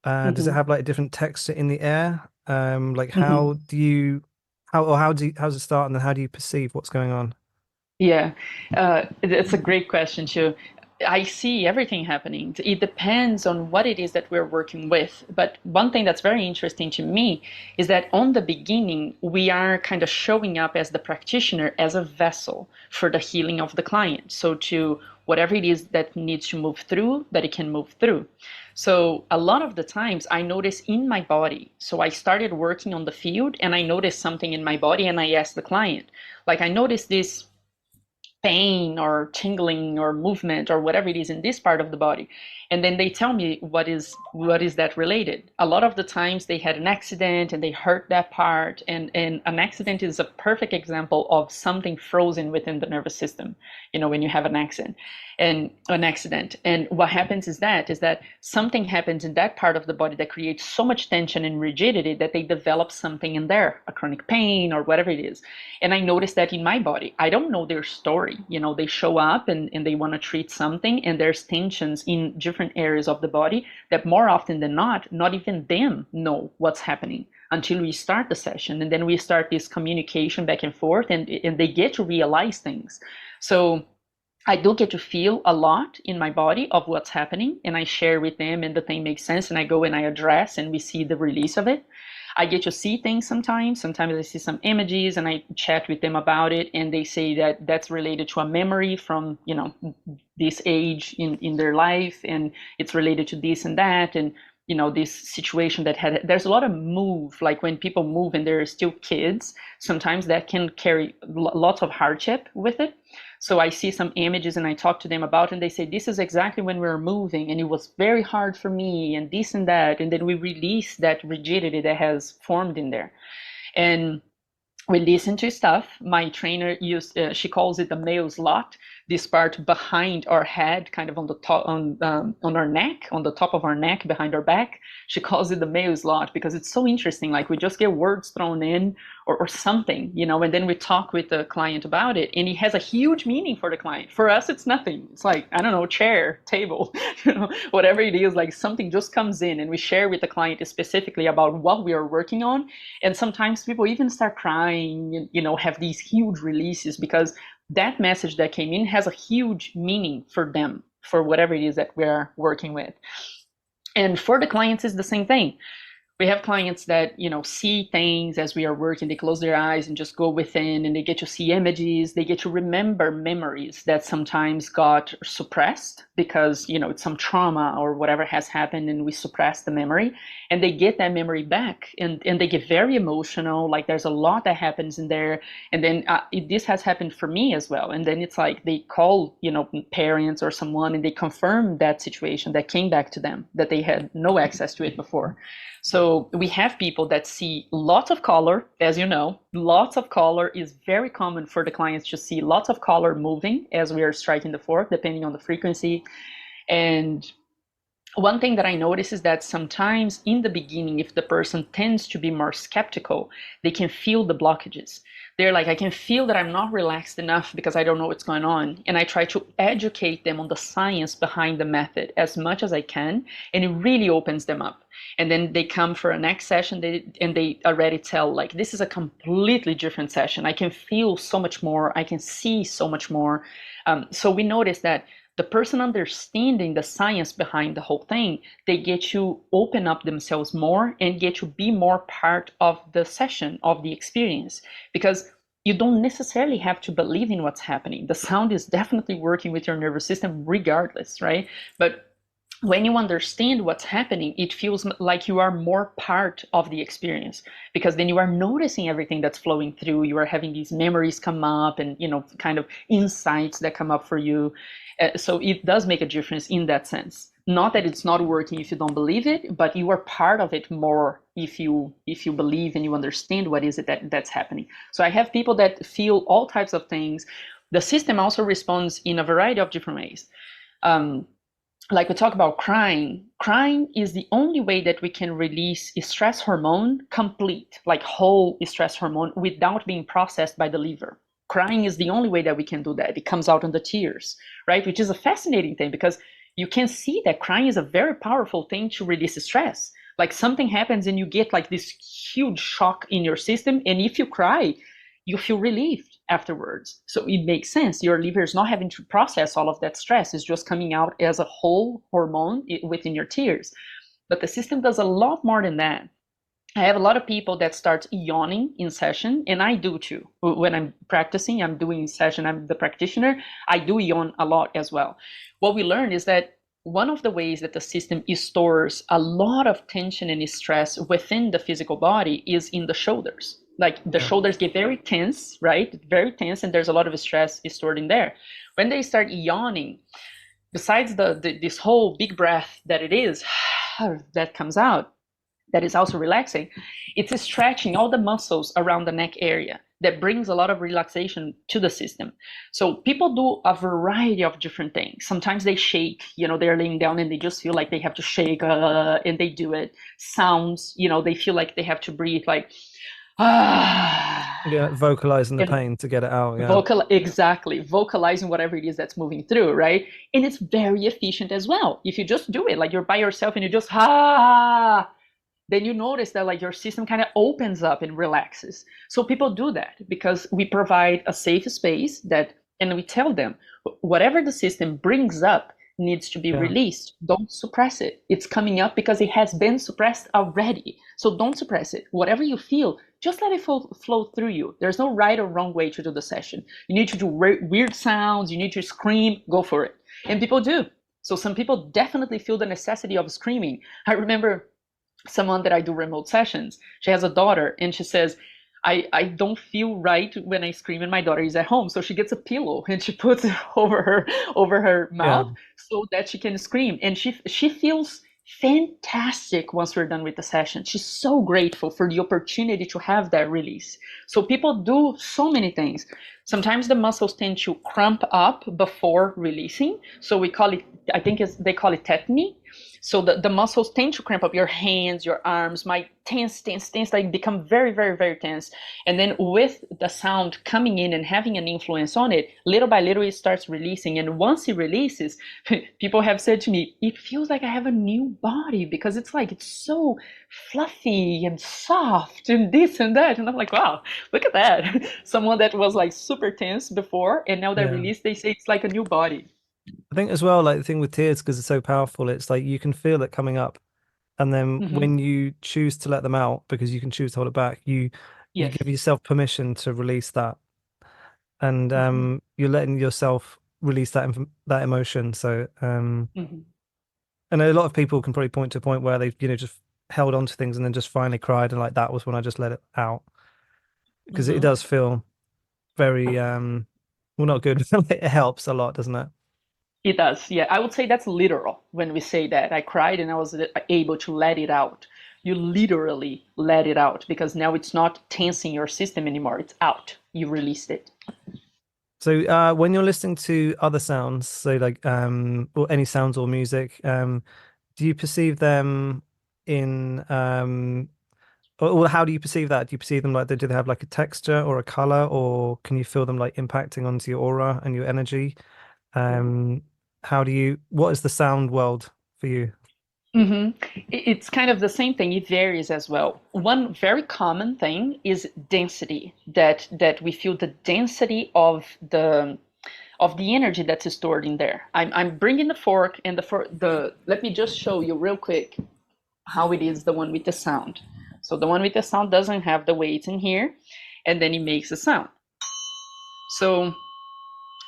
A: Does it
B: Hmm.
A: have like a different texture in the air? Like
B: Hmm.
A: how does it start and then how do you perceive what's going on?
B: Yeah, it's a great question too. I see everything happening. It depends on what it is that we're working with. But one thing that's very interesting to me is that on the beginning, we are kind of showing up as the practitioner, as a vessel for the healing of the client. So to whatever it is that needs to move through, that it can move through. So a lot of the times I notice in my body. So I started working on the field and I noticed something in my body and I asked the client, like I noticed this pain or tingling or movement or whatever it is in this part of the body, and then they tell me what is that related. A lot of the times they had an accident and they hurt that part, and an accident is a perfect example of something frozen within the nervous system, when you have an accident. And what happens is that something happens in that part of the body that creates so much tension and rigidity that they develop something in there, a chronic pain or whatever it is. And I noticed that in my body. I don't know their story. They show up and they want to treat something, and there's tensions in different areas of the body that more often than not even them know what's happening until we start the session. And then we start this communication back and forth, and they get to realize things. So I do get to feel a lot in my body of what's happening, and I share with them, and the thing makes sense, and I go and I address, and we see the release of it. I get to see things sometimes. Sometimes I see some images and I chat with them about it, and they say that that's related to a memory from, this age in their life, and it's related to this and that, and this situation there's a lot of move, like when people move and they're still kids, sometimes that can carry lots of hardship with it. So I see some images and I talk to them about it, and they say, this is exactly when we were moving and it was very hard for me and this and that. And then we release that rigidity that has formed in there. And we listen to stuff. My trainer she calls it the male's lot, this part behind our head, kind of on the top, on our neck, on the top of our neck, behind our back. She calls it the male's lot because it's so interesting. Like we just get words thrown in or something, and then we talk with the client about it, and it has a huge meaning for the client. For us, it's nothing. It's like, I don't know, chair, table, whatever it is, like something just comes in, and we share with the client specifically about what we are working on. And sometimes people even start crying, have these huge releases because that message that came in has a huge meaning for them, for whatever it is that we're working with. And for the clients, it's the same thing. We have clients that see things as we are working. They close their eyes and just go within, and they get to see images. They get to remember memories that sometimes got suppressed because it's some trauma or whatever has happened, and we suppress the memory, and they get that memory back, and they get very emotional. Like there's a lot that happens in there. And then this has happened for me as well. And then it's like they call parents or someone, and they confirm that situation that came back to them, that they had no access to it before. So we have people that see lots of color. As you know, lots of color is very common for the clients to see lots of color moving as we are striking the fork, depending on the frequency. And one thing that I notice is that sometimes in the beginning, if the person tends to be more skeptical, they can feel the blockages. They're like, I can feel that I'm not relaxed enough because I don't know what's going on. And I try to educate them on the science behind the method as much as I can. And it really opens them up. And then they come for a next session, and they already tell, like, this is a completely different session. I can feel so much more. I can see so much more. So we notice that the person understanding the science behind the whole thing, they get to open up themselves more and get to be more part of the session, of the experience, because you don't necessarily have to believe in what's happening. The sound is definitely working with your nervous system regardless, right? But when you understand what's happening, it feels like you are more part of the experience, because then you are noticing everything that's flowing through. You are having these memories come up, and kind of insights that come up for you. So it does make a difference in that sense. Not that it's not working if you don't believe it, but you are part of it more if you believe and you understand what is it that's happening. So I have people that feel all types of things. The system also responds in a variety of different ways. Like we talk about crying. Crying is the only way that we can release a stress hormone complete, like whole stress hormone, without being processed by the liver. Crying is the only way that we can do that. It comes out in the tears, right? Which is a fascinating thing, because you can see that crying is a very powerful thing to release stress. Like something happens and you get like this huge shock in your system. And if you cry, you feel relieved. afterwards. So it makes sense. Your liver is not having to process all of that stress. It's just coming out as a whole hormone within your tears. But the system does a lot more than that. I have a lot of people that start yawning in session, and I do too. When I'm practicing, I'm doing session, I'm the practitioner, I do yawn a lot as well. What we learned is that one of the ways that the system stores a lot of tension and stress within the physical body is in the shoulders. Like the
A: Yeah.
B: shoulders get very tense, right? Very tense, and there's a lot of stress stored in there. When they start yawning, besides this whole big breath that it is that comes out, that is also relaxing, it's stretching all the muscles around the neck area that brings a lot of relaxation to the system. So people do a variety of different things. Sometimes they shake, they're laying down and they just feel like they have to shake, and they do it. Sounds, they feel like they have to breathe like,
A: Yeah, vocalizing the
B: and
A: pain to get it out. Yeah.
B: exactly, vocalizing whatever it is that's moving through, right? And it's very efficient as well. If you just do it, like you're by yourself and you just, then you notice that like your system kind of opens up and relaxes. So people do that because we provide a safe space and we tell them whatever the system brings up needs to be
A: Yeah.
B: released. Don't suppress it. It's coming up because it has been suppressed already. So don't suppress it. Whatever you feel, just let it flow through you. There's no right or wrong way to do the session. You need to do weird sounds. You need to scream. Go for it. And people do. So some people definitely feel the necessity of screaming. I remember someone that I do remote sessions. She has a daughter, and she says, I don't feel right when I scream and my daughter is at home. So she gets a pillow and she puts it over her
A: Yeah.
B: mouth so that she can scream. And she feels fantastic once we're done with the session. She's so grateful for the opportunity to have that release. So people do so many things. Sometimes the muscles tend to cramp up before releasing. So we call it, I think they call it tetany. So the muscles tend to cramp up, your hands, your arms might tense, like become very, very, very tense. And then with the sound coming in and having an influence on it, little by little, it starts releasing. And once it releases, people have said to me, it feels like I have a new body because it's so fluffy and soft and this and that. And I'm like, wow, look at that. Someone that was like super tense before, and now that
A: Yeah.
B: release, they say it's like a new body.
A: I think as well, like the thing with tears, because it's so powerful, it's like you can feel it coming up. And then
B: Hmm.
A: when you choose to let them out, because you can choose to hold it back, you
B: Yes.
A: give yourself permission to release that. And
B: Hmm.
A: you're letting yourself release that emotion. So
B: Hmm.
A: I know a lot of people can probably point to a point where they've, just held on to things and then just finally cried and like that was when I just let it out. Because it
B: Hmm.
A: does feel very well, not good. It helps a lot, doesn't it?
B: It does. Yeah, I would say that's literal when we say that. I cried and I was able to let it out. You literally let it out because now it's not tensing your system anymore. It's out. You released it.
A: So when you're listening to other sounds, so like or any sounds or music, do you perceive them in or how do you perceive that? Do you perceive them like do they have like a texture or a color, or can you feel them like impacting onto your aura and your energy? Um, what is the sound world for you?
B: Hmm. It's kind of the same thing. It varies as well. One very common thing is density. That we feel the density of the energy that's stored in there. I'm bringing the fork and the. Let me just show you real quick how it is the one with the sound. So the one with the sound doesn't have the weights in here, and then it makes a sound. So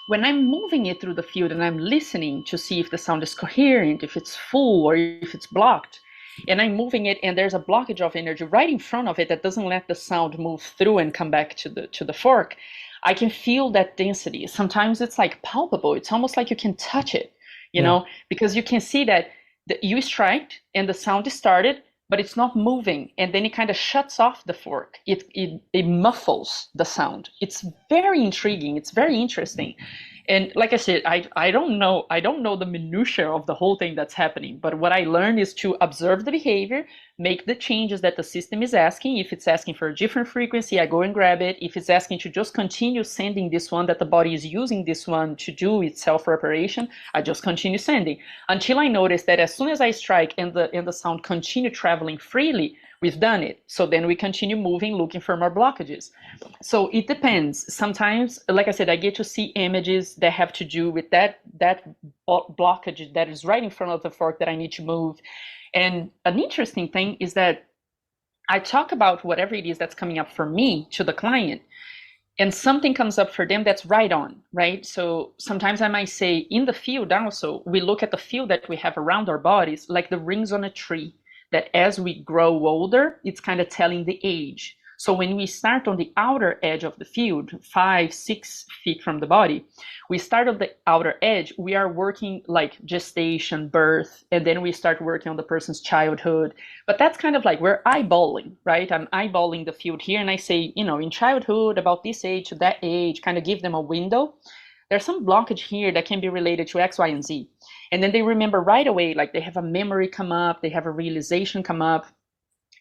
B: when I'm moving it through the field and I'm listening to see if the sound is coherent, if it's full or if it's blocked, and I'm moving it and there's a blockage of energy right in front of it that doesn't let the sound move through and come back to the fork, I can feel that density. Sometimes it's like palpable. It's almost like you can touch it,
A: Yeah,
B: because you can see that you strike and the sound is started, but it's not moving, and then it kind of shuts off the fork. It muffles the sound. It's very intriguing. It's very interesting. And like I said, I don't know the minutia of the whole thing that's happening, but what I learned is to observe the behavior, make the changes that the system is asking. If it's asking for a different frequency, I go and grab it. If it's asking to just continue sending this one, that the body is using this one to do its self-reparation, I just continue sending until I notice that as soon as I strike and the sound continue traveling freely, We've done it. So then we continue moving, looking for more blockages. So it depends. Sometimes, like I said, I get to see images that have to do with that blockage that is right in front of the fork that I need to move. And an interesting thing is that I talk about whatever it is that's coming up for me to the client, and something comes up for them that's right on, right? So sometimes I might say in the field also, we look at the field that we have around our bodies, like the rings on a tree, that as we grow older, it's kind of telling the age. So when we start on the outer edge of the field, 5, 6 feet from the body, we start on the outer edge, we are working like gestation, birth, and then we start working on the person's childhood. But that's kind of like we're eyeballing, right? I'm eyeballing the field here, and I say, in childhood, about this age to that age, kind of give them a window. There's some blockage here that can be related to X, Y, and Z. And then they remember right away, like they have a memory come up, they have a realization come up.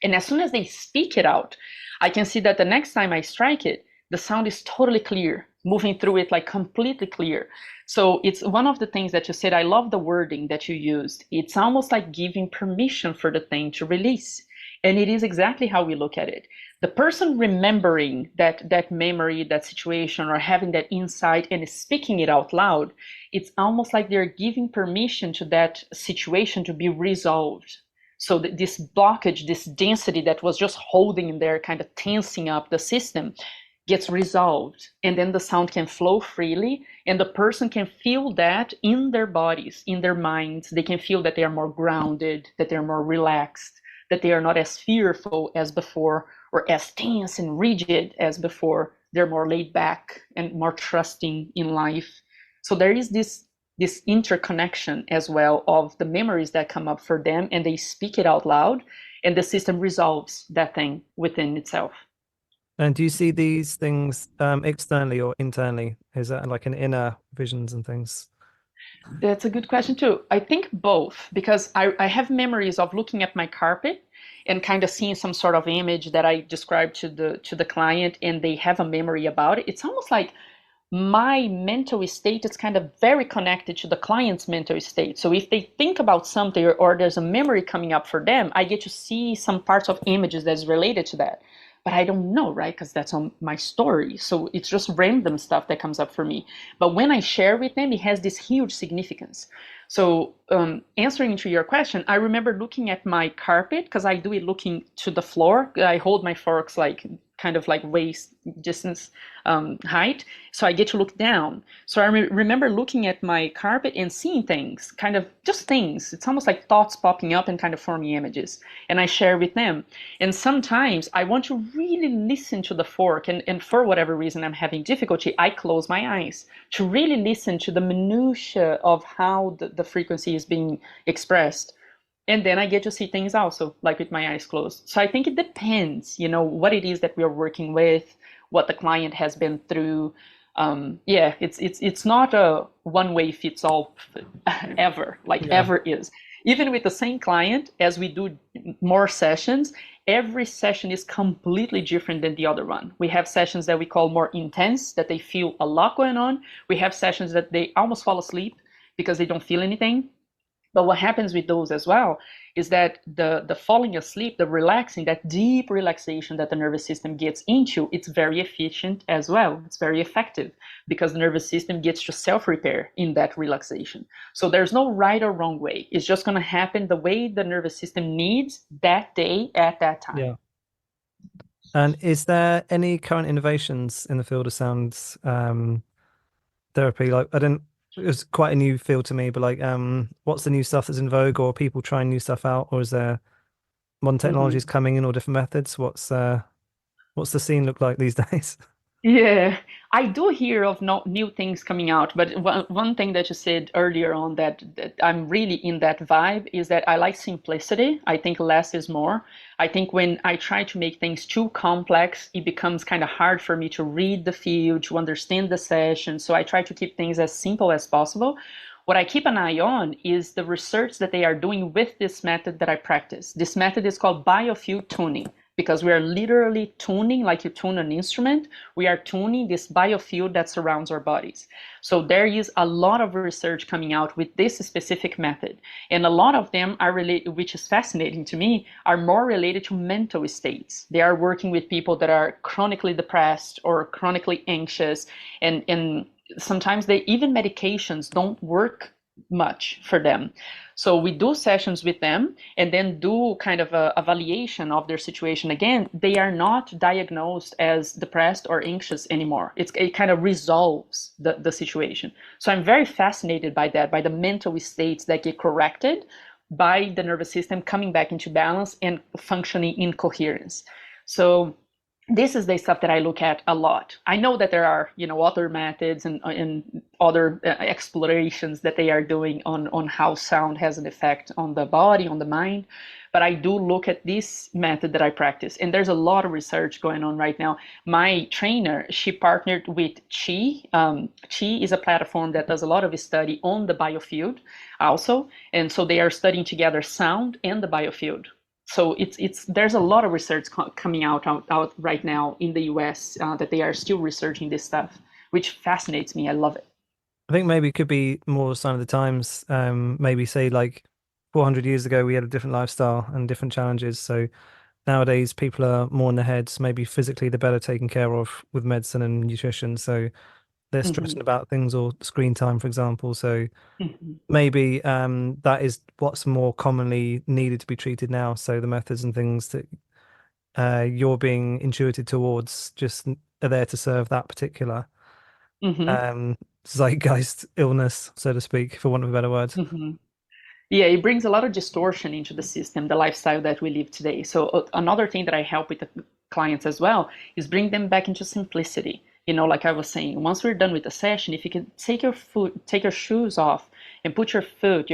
B: And as soon as they speak it out, I can see that the next time I strike it, the sound is totally clear, moving through it like completely clear. So it's one of the things that you said, I love the wording that you used. It's almost like giving permission for the thing to release. And it is exactly how we look at it. The person remembering that memory, that situation, or having that insight and speaking it out loud, it's almost like they're giving permission to that situation to be resolved. So this blockage, this density that was just holding in there, kind of tensing up the system, gets resolved. And then the sound can flow freely, and the person can feel that in their bodies, in their minds. They can feel that they are more grounded, that they're more relaxed, that they are not as fearful as before, or as tense and rigid as before. They're more laid back and more trusting in life. So there is this interconnection as well of the memories that come up for them, and they speak it out loud, and the system resolves that thing within itself.
A: And do you see these things externally or internally? Is that like an inner visions and things?
B: That's a good question too. I think both, because I have memories of looking at my carpet and kind of seeing some sort of image that I described to the client, and they have a memory about it. It's almost like my mental state is kind of very connected to the client's mental state. So if they think about something, or there's a memory coming up for them, I get to see some parts of images that's related to that. But I don't know, right? Because that's on my story. So it's just random stuff that comes up for me. But when I share with them, it has this huge significance. So answering to your question, I remember looking at my carpet, because I do it looking to the floor. I hold my forks like kind of like waist distance height, so I get to look down. So I remember looking at my carpet and seeing things, kind of just things. It's almost like thoughts popping up and kind of forming images, and I share with them. And sometimes I want to really listen to the fork, and for whatever reason I'm having difficulty, I close my eyes to really listen to the minutia of how the frequency is being expressed. And then I get to see things also, like with my eyes closed. So I think it depends, what it is that we are working with, what the client has been through. Yeah, it's not a one way fits all ever, like
A: Yeah.
B: ever is. Even with the same client, as we do more sessions, every session is completely different than the other one. We have sessions that we call more intense, that they feel a lot going on. We have sessions that they almost fall asleep because they don't feel anything. But what happens with those as well is that the falling asleep, the relaxing, that deep relaxation that the nervous system gets into, it's very efficient as well. It's very effective because the nervous system gets to self-repair in that relaxation. So there's no right or wrong way. It's just going to happen the way the nervous system needs that day at that time.
A: Yeah. And is there any current innovations in the field of sound therapy? Like, I don't, it was quite a new field to me, but like, what's the new stuff that's in vogue, or people trying new stuff out, or is there modern technologies
B: Mhm.
A: coming in, or different methods? What's the scene look like these days?
B: Yeah, I do hear of no, new things coming out, but one thing that you said earlier on that I'm really in that vibe is that I like simplicity. I think less is more. I think when I try to make things too complex, it becomes kind of hard for me to read the field, to understand the session. So I try to keep things as simple as possible. What I keep an eye on is the research that they are doing with this method that I practice. This method is called biofield tuning, because we are literally tuning, like you tune an instrument, we are tuning this biofield that surrounds our bodies. So there is a lot of research coming out with this specific method. And a lot of them are related, which is fascinating to me, are more related to mental states. They are working with people that are chronically depressed or chronically anxious, and sometimes they even medications don't work much for them. So we do sessions with them and then do kind of a evaluation of their situation. Again, they are not diagnosed as depressed or anxious anymore. It kind of resolves the situation. So I'm very fascinated by that, by the mental states that get corrected by the nervous system coming back into balance and functioning in coherence. So this is the stuff that I look at a lot. I know that there are, other methods and other explorations that they are doing on how sound has an effect on the body, on the mind. But I do look at this method that I practice. And there's a lot of research going on right now. My trainer, she partnered with Chi. Chi is a platform that does a lot of study on the biofield also. And so they are studying together sound and the biofield. So it's there's a lot of research coming out right now in the US that they are still researching this stuff, which fascinates me. I love it.
A: I think maybe it could be more a sign of the times. Maybe say like 400 years ago, we had a different lifestyle and different challenges. So nowadays, people are more in their heads. Maybe physically, they're better taken care of with medicine and nutrition. So they're
B: Hmm.
A: stressing about things or screen time, for example. So
B: Hmm.
A: maybe that is what's more commonly needed to be treated now. So the methods and things that you're being intuited towards just are there to serve that particular
B: Hmm.
A: um, zeitgeist illness, so to speak, for want of a better word.
B: Hmm. Yeah, it brings a lot of distortion into the system, the lifestyle that we live today. So another thing that I help with the clients as well is bring them back into simplicity. Like I was saying, once we're done with the session, if you can take your shoes off and put your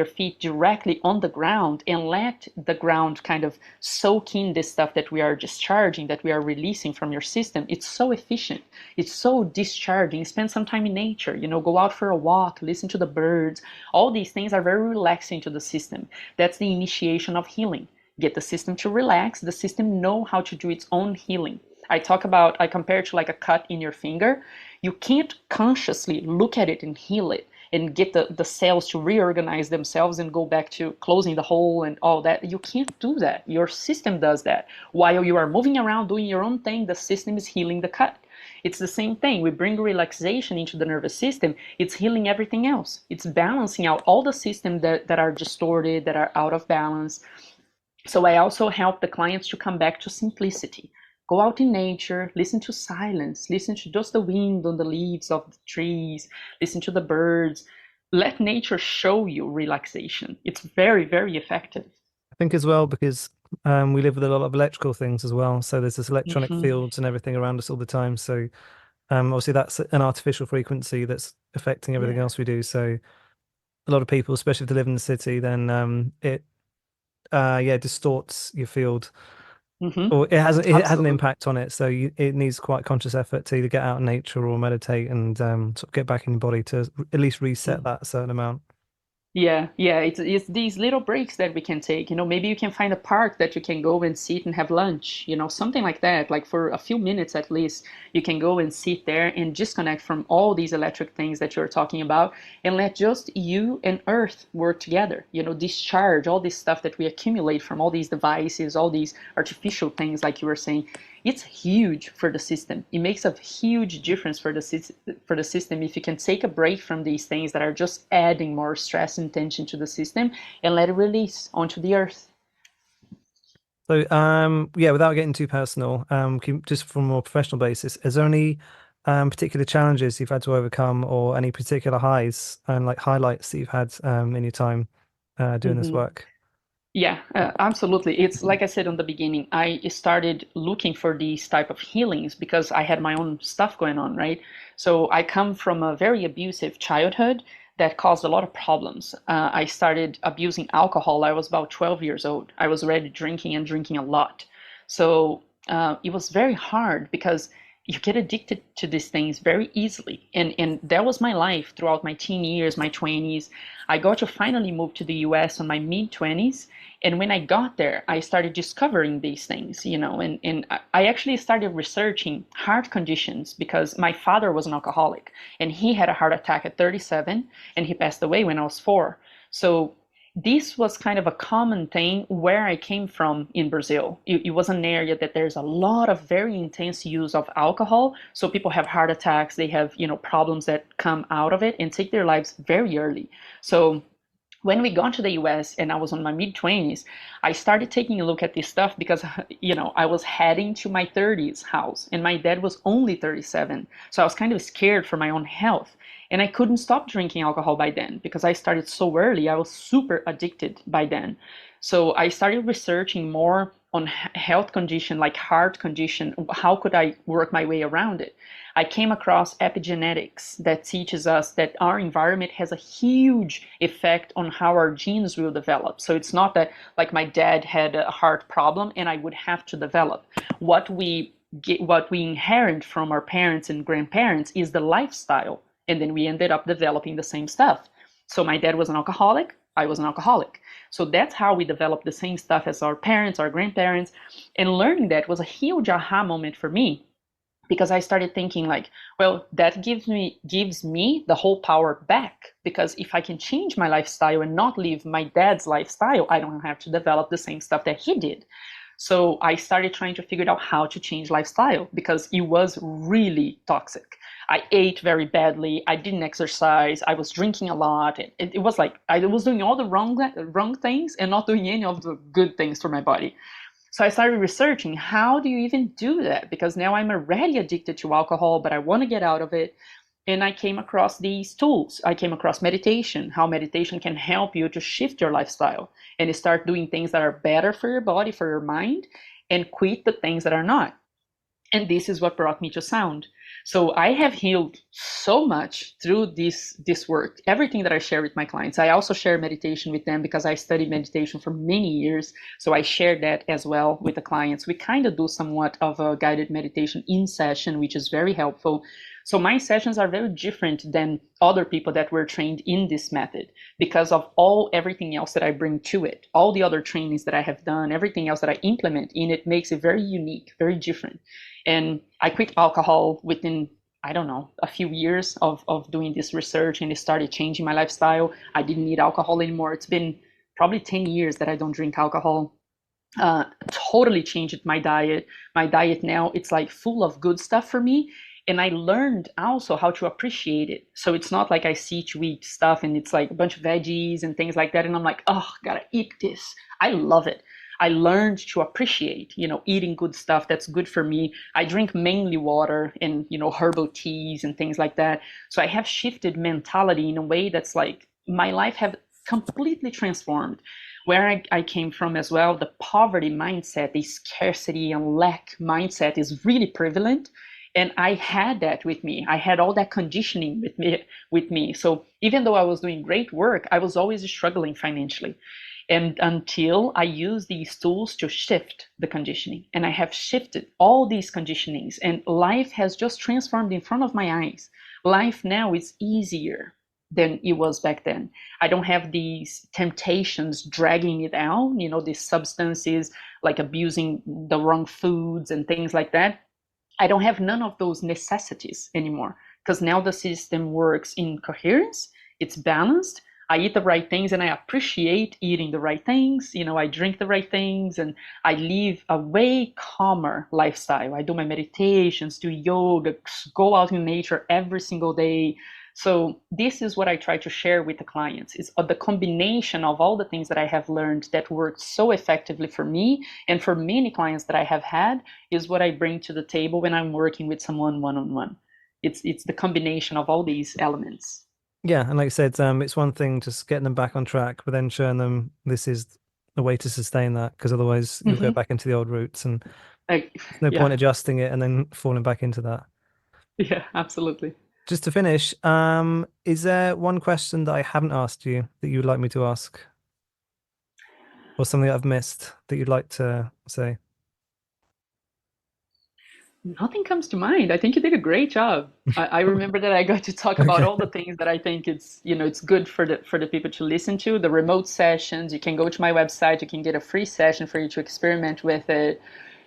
B: feet directly on the ground and let the ground kind of soak in this stuff that we are discharging, that we are releasing from your system, it's so efficient. It's so discharging. Spend some time in nature, go out for a walk, listen to the birds. All these things are very relaxing to the system. That's the initiation of healing. Get the system to relax, the system know how to do its own healing. I compare it to like a cut in your finger. You can't consciously look at it and heal it and get the cells to reorganize themselves and go back to closing the hole and all that. You can't do that. Your system does that. While you are moving around doing your own thing, the system is healing the cut. It's the same thing. We bring relaxation into the nervous system. It's healing everything else. It's balancing out all the systems that are distorted, that are out of balance. So I also help the clients to come back to simplicity. Go out in nature, listen to silence, listen to just the wind on the leaves of the trees, listen to the birds. Let nature show you relaxation. It's very, very effective.
A: I think as well because we live with a lot of electrical things as well. So there's this electronic
B: Hmm.
A: fields and everything around us all the time. So obviously that's an artificial frequency that's affecting everything
B: Yeah.
A: else we do. So a lot of people, especially if they live in the city, then it yeah distorts your field,
B: Hmm.
A: or it has an
B: Absolutely.
A: impact on it. So it needs quite conscious effort to either get out in nature or meditate and sort of get back in your body to at least reset that certain amount.
B: Yeah, yeah, it's these little breaks that we can take. Maybe you can find a park that you can go and sit and have lunch, something like that. Like for a few minutes at least, you can go and sit there and disconnect from all these electric things that you're talking about and let just you and Earth work together. Discharge all this stuff that we accumulate from all these devices, all these artificial things, like you were saying. It's huge for the system. It makes a huge difference for the system if you can take a break from these things that are just adding more stress and tension to the system and let it release onto the earth.
A: So yeah, without getting too personal, just from a more professional basis, is there any particular challenges you've had to overcome or any particular highs and like highlights that you've had in your time doing this
B: Hmm.
A: work?
B: Yeah, absolutely. It's like I said in the beginning, I started looking for these type of healings because I had my own stuff going on, right? So I come from a very abusive childhood that caused a lot of problems. I started abusing alcohol. I was about 12 years old. I was already drinking and drinking a lot. So it was very hard because you get addicted to these things very easily. And that was my life throughout my teen years, my 20s. I got to finally move to the US on my mid 20s. And when I got there, I started discovering these things, and I actually started researching heart conditions because my father was an alcoholic and he had a heart attack at 37 and he passed away when I was 4. So this was kind of a common thing where I came from in Brazil. It was an area that there's a lot of very intense use of alcohol. So people have heart attacks, they have, problems that come out of it and take their lives very early. So when we got to the US and I was on my mid 20s, I started taking a look at this stuff because, I was heading to my 30s house and my dad was only 37. So I was kind of scared for my own health. And I couldn't stop drinking alcohol by then because I started so early. I was super addicted by then. So I started researching more on health condition like heart condition. How could I work my way around it? I came across epigenetics that teaches us that our environment has a huge effect on how our genes will develop. So it's not that like my dad had a heart problem and I would have to develop. What we inherit from our parents and grandparents is the lifestyle, and then we ended up developing the same stuff. So my dad was an alcoholic, I was an alcoholic. So that's how we developed the same stuff as our parents, our grandparents. And learning that was a huge aha moment for me because I started thinking like, well, that gives me the whole power back, because if I can change my lifestyle and not live my dad's lifestyle, I don't have to develop the same stuff that he did. So I started trying to figure out how to change lifestyle because it was really toxic. I ate very badly. I didn't exercise. I was drinking a lot. It was like I was doing all the wrong things and not doing any of the good things for my body. So I started researching how do you even do that? Because now I'm already addicted to alcohol, but I want to get out of it. And I came across these tools. I came across meditation, how meditation can help you to shift your lifestyle and start doing things that are better for your body, for your mind, and quit the things that are not. And this is what brought me to sound. So I have healed so much through this work. Everything that I share with my clients, I also share meditation with them because I studied meditation for many years. So I share that as well with the clients. We kind of do somewhat of a guided meditation in session, which is very helpful. So my sessions are very different than other people that were trained in this method because of everything else that I bring to it. All the other trainings that I have done, everything else that I implement in it makes it very unique, very different. And I quit alcohol within, I don't know, a few years of doing this research, and it started changing my lifestyle. I didn't need alcohol anymore. It's been probably 10 years that I don't drink alcohol. Totally changed my diet. My diet now, it's like full of good stuff for me. And I learned also how to appreciate it. So it's not like I see to eat stuff and it's like a bunch of veggies and things like that. And I'm like, oh, gotta eat this. I love it. I learned to appreciate, eating good stuff that's good for me. I drink mainly water and, herbal teas and things like that. So I have shifted mentality in a way that's like my life have completely transformed. Where I came from as well, the poverty mindset, the scarcity and lack mindset is really prevalent. And I had that with me. I had all that conditioning with me. So even though I was doing great work, I was always struggling financially. And until I use these tools to shift the conditioning, and I have shifted all these conditionings, and life has just transformed in front of my eyes. Life now is easier than it was back then. I don't have these temptations dragging me down, these substances like abusing the wrong foods and things like that. I don't have none of those necessities anymore because now the system works in coherence, it's balanced. I eat the right things and I appreciate eating the right things. I drink the right things and I live a way calmer lifestyle. I do my meditations, do yoga, go out in nature every single day. So this is what I try to share with the clients is the combination of all the things that I have learned that worked so effectively for me and for many clients that I have had is what I bring to the table when I'm working with someone one-on-one. It's the combination of all these elements.
A: Yeah, and like I said, it's one thing just getting them back on track, but then showing them this is a way to sustain that, because otherwise you'll go
B: Hmm.
A: back into the old routes, and
B: Like,
A: there's no
B: yeah,
A: point adjusting it and then falling back into that.
B: yeah, absolutely.
A: Just to finish, is there one question that I haven't asked you that you would like me to ask, or something that I've missed that you'd like to say?
B: Nothing comes to mind. I think you did a great job. I remember that I got to talk about
A: Okay.
B: all the things that I think it's good for the people to listen to. The remote sessions. You can go to my website. You can get a free session for you to experiment with it.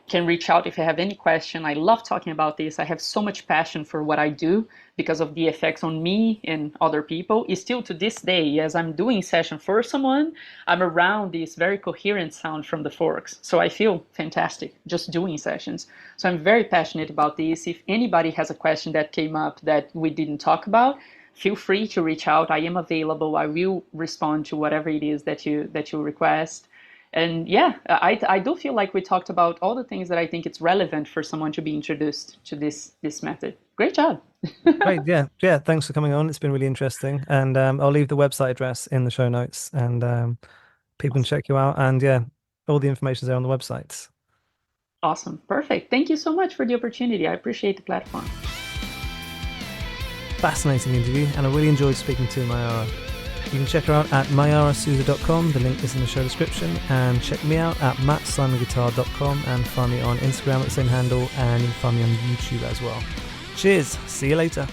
B: Can reach out if you have any question. I love talking about this. I have so much passion for what I do because of the effects on me and other people. It's still to this day, as I'm doing session for someone, I'm around this very coherent sound from the forks. So I feel fantastic just doing sessions. So I'm very passionate about this. If anybody has a question that came up that we didn't talk about, feel free to reach out. I am available. I will respond to whatever it is that you request. And yeah, I do feel like we talked about all the things that I think it's relevant for someone to be introduced to this method. Great job.
A: Great. Yeah. Yeah. Thanks for coming on. It's been really interesting. And I'll leave the website address in the show notes and people can
B: Awesome.
A: check you out. And yeah, all the information is there on the website.
B: Awesome. Perfect. Thank you so much for the opportunity. I appreciate the platform.
A: Fascinating interview. And I really enjoyed speaking to Mayara. You can check her out at mayarasouza.com. The link is in the show description. And check me out at mattsimonguitar.com and find me on Instagram at the same handle. And you can find me on YouTube as well. Cheers. See you later.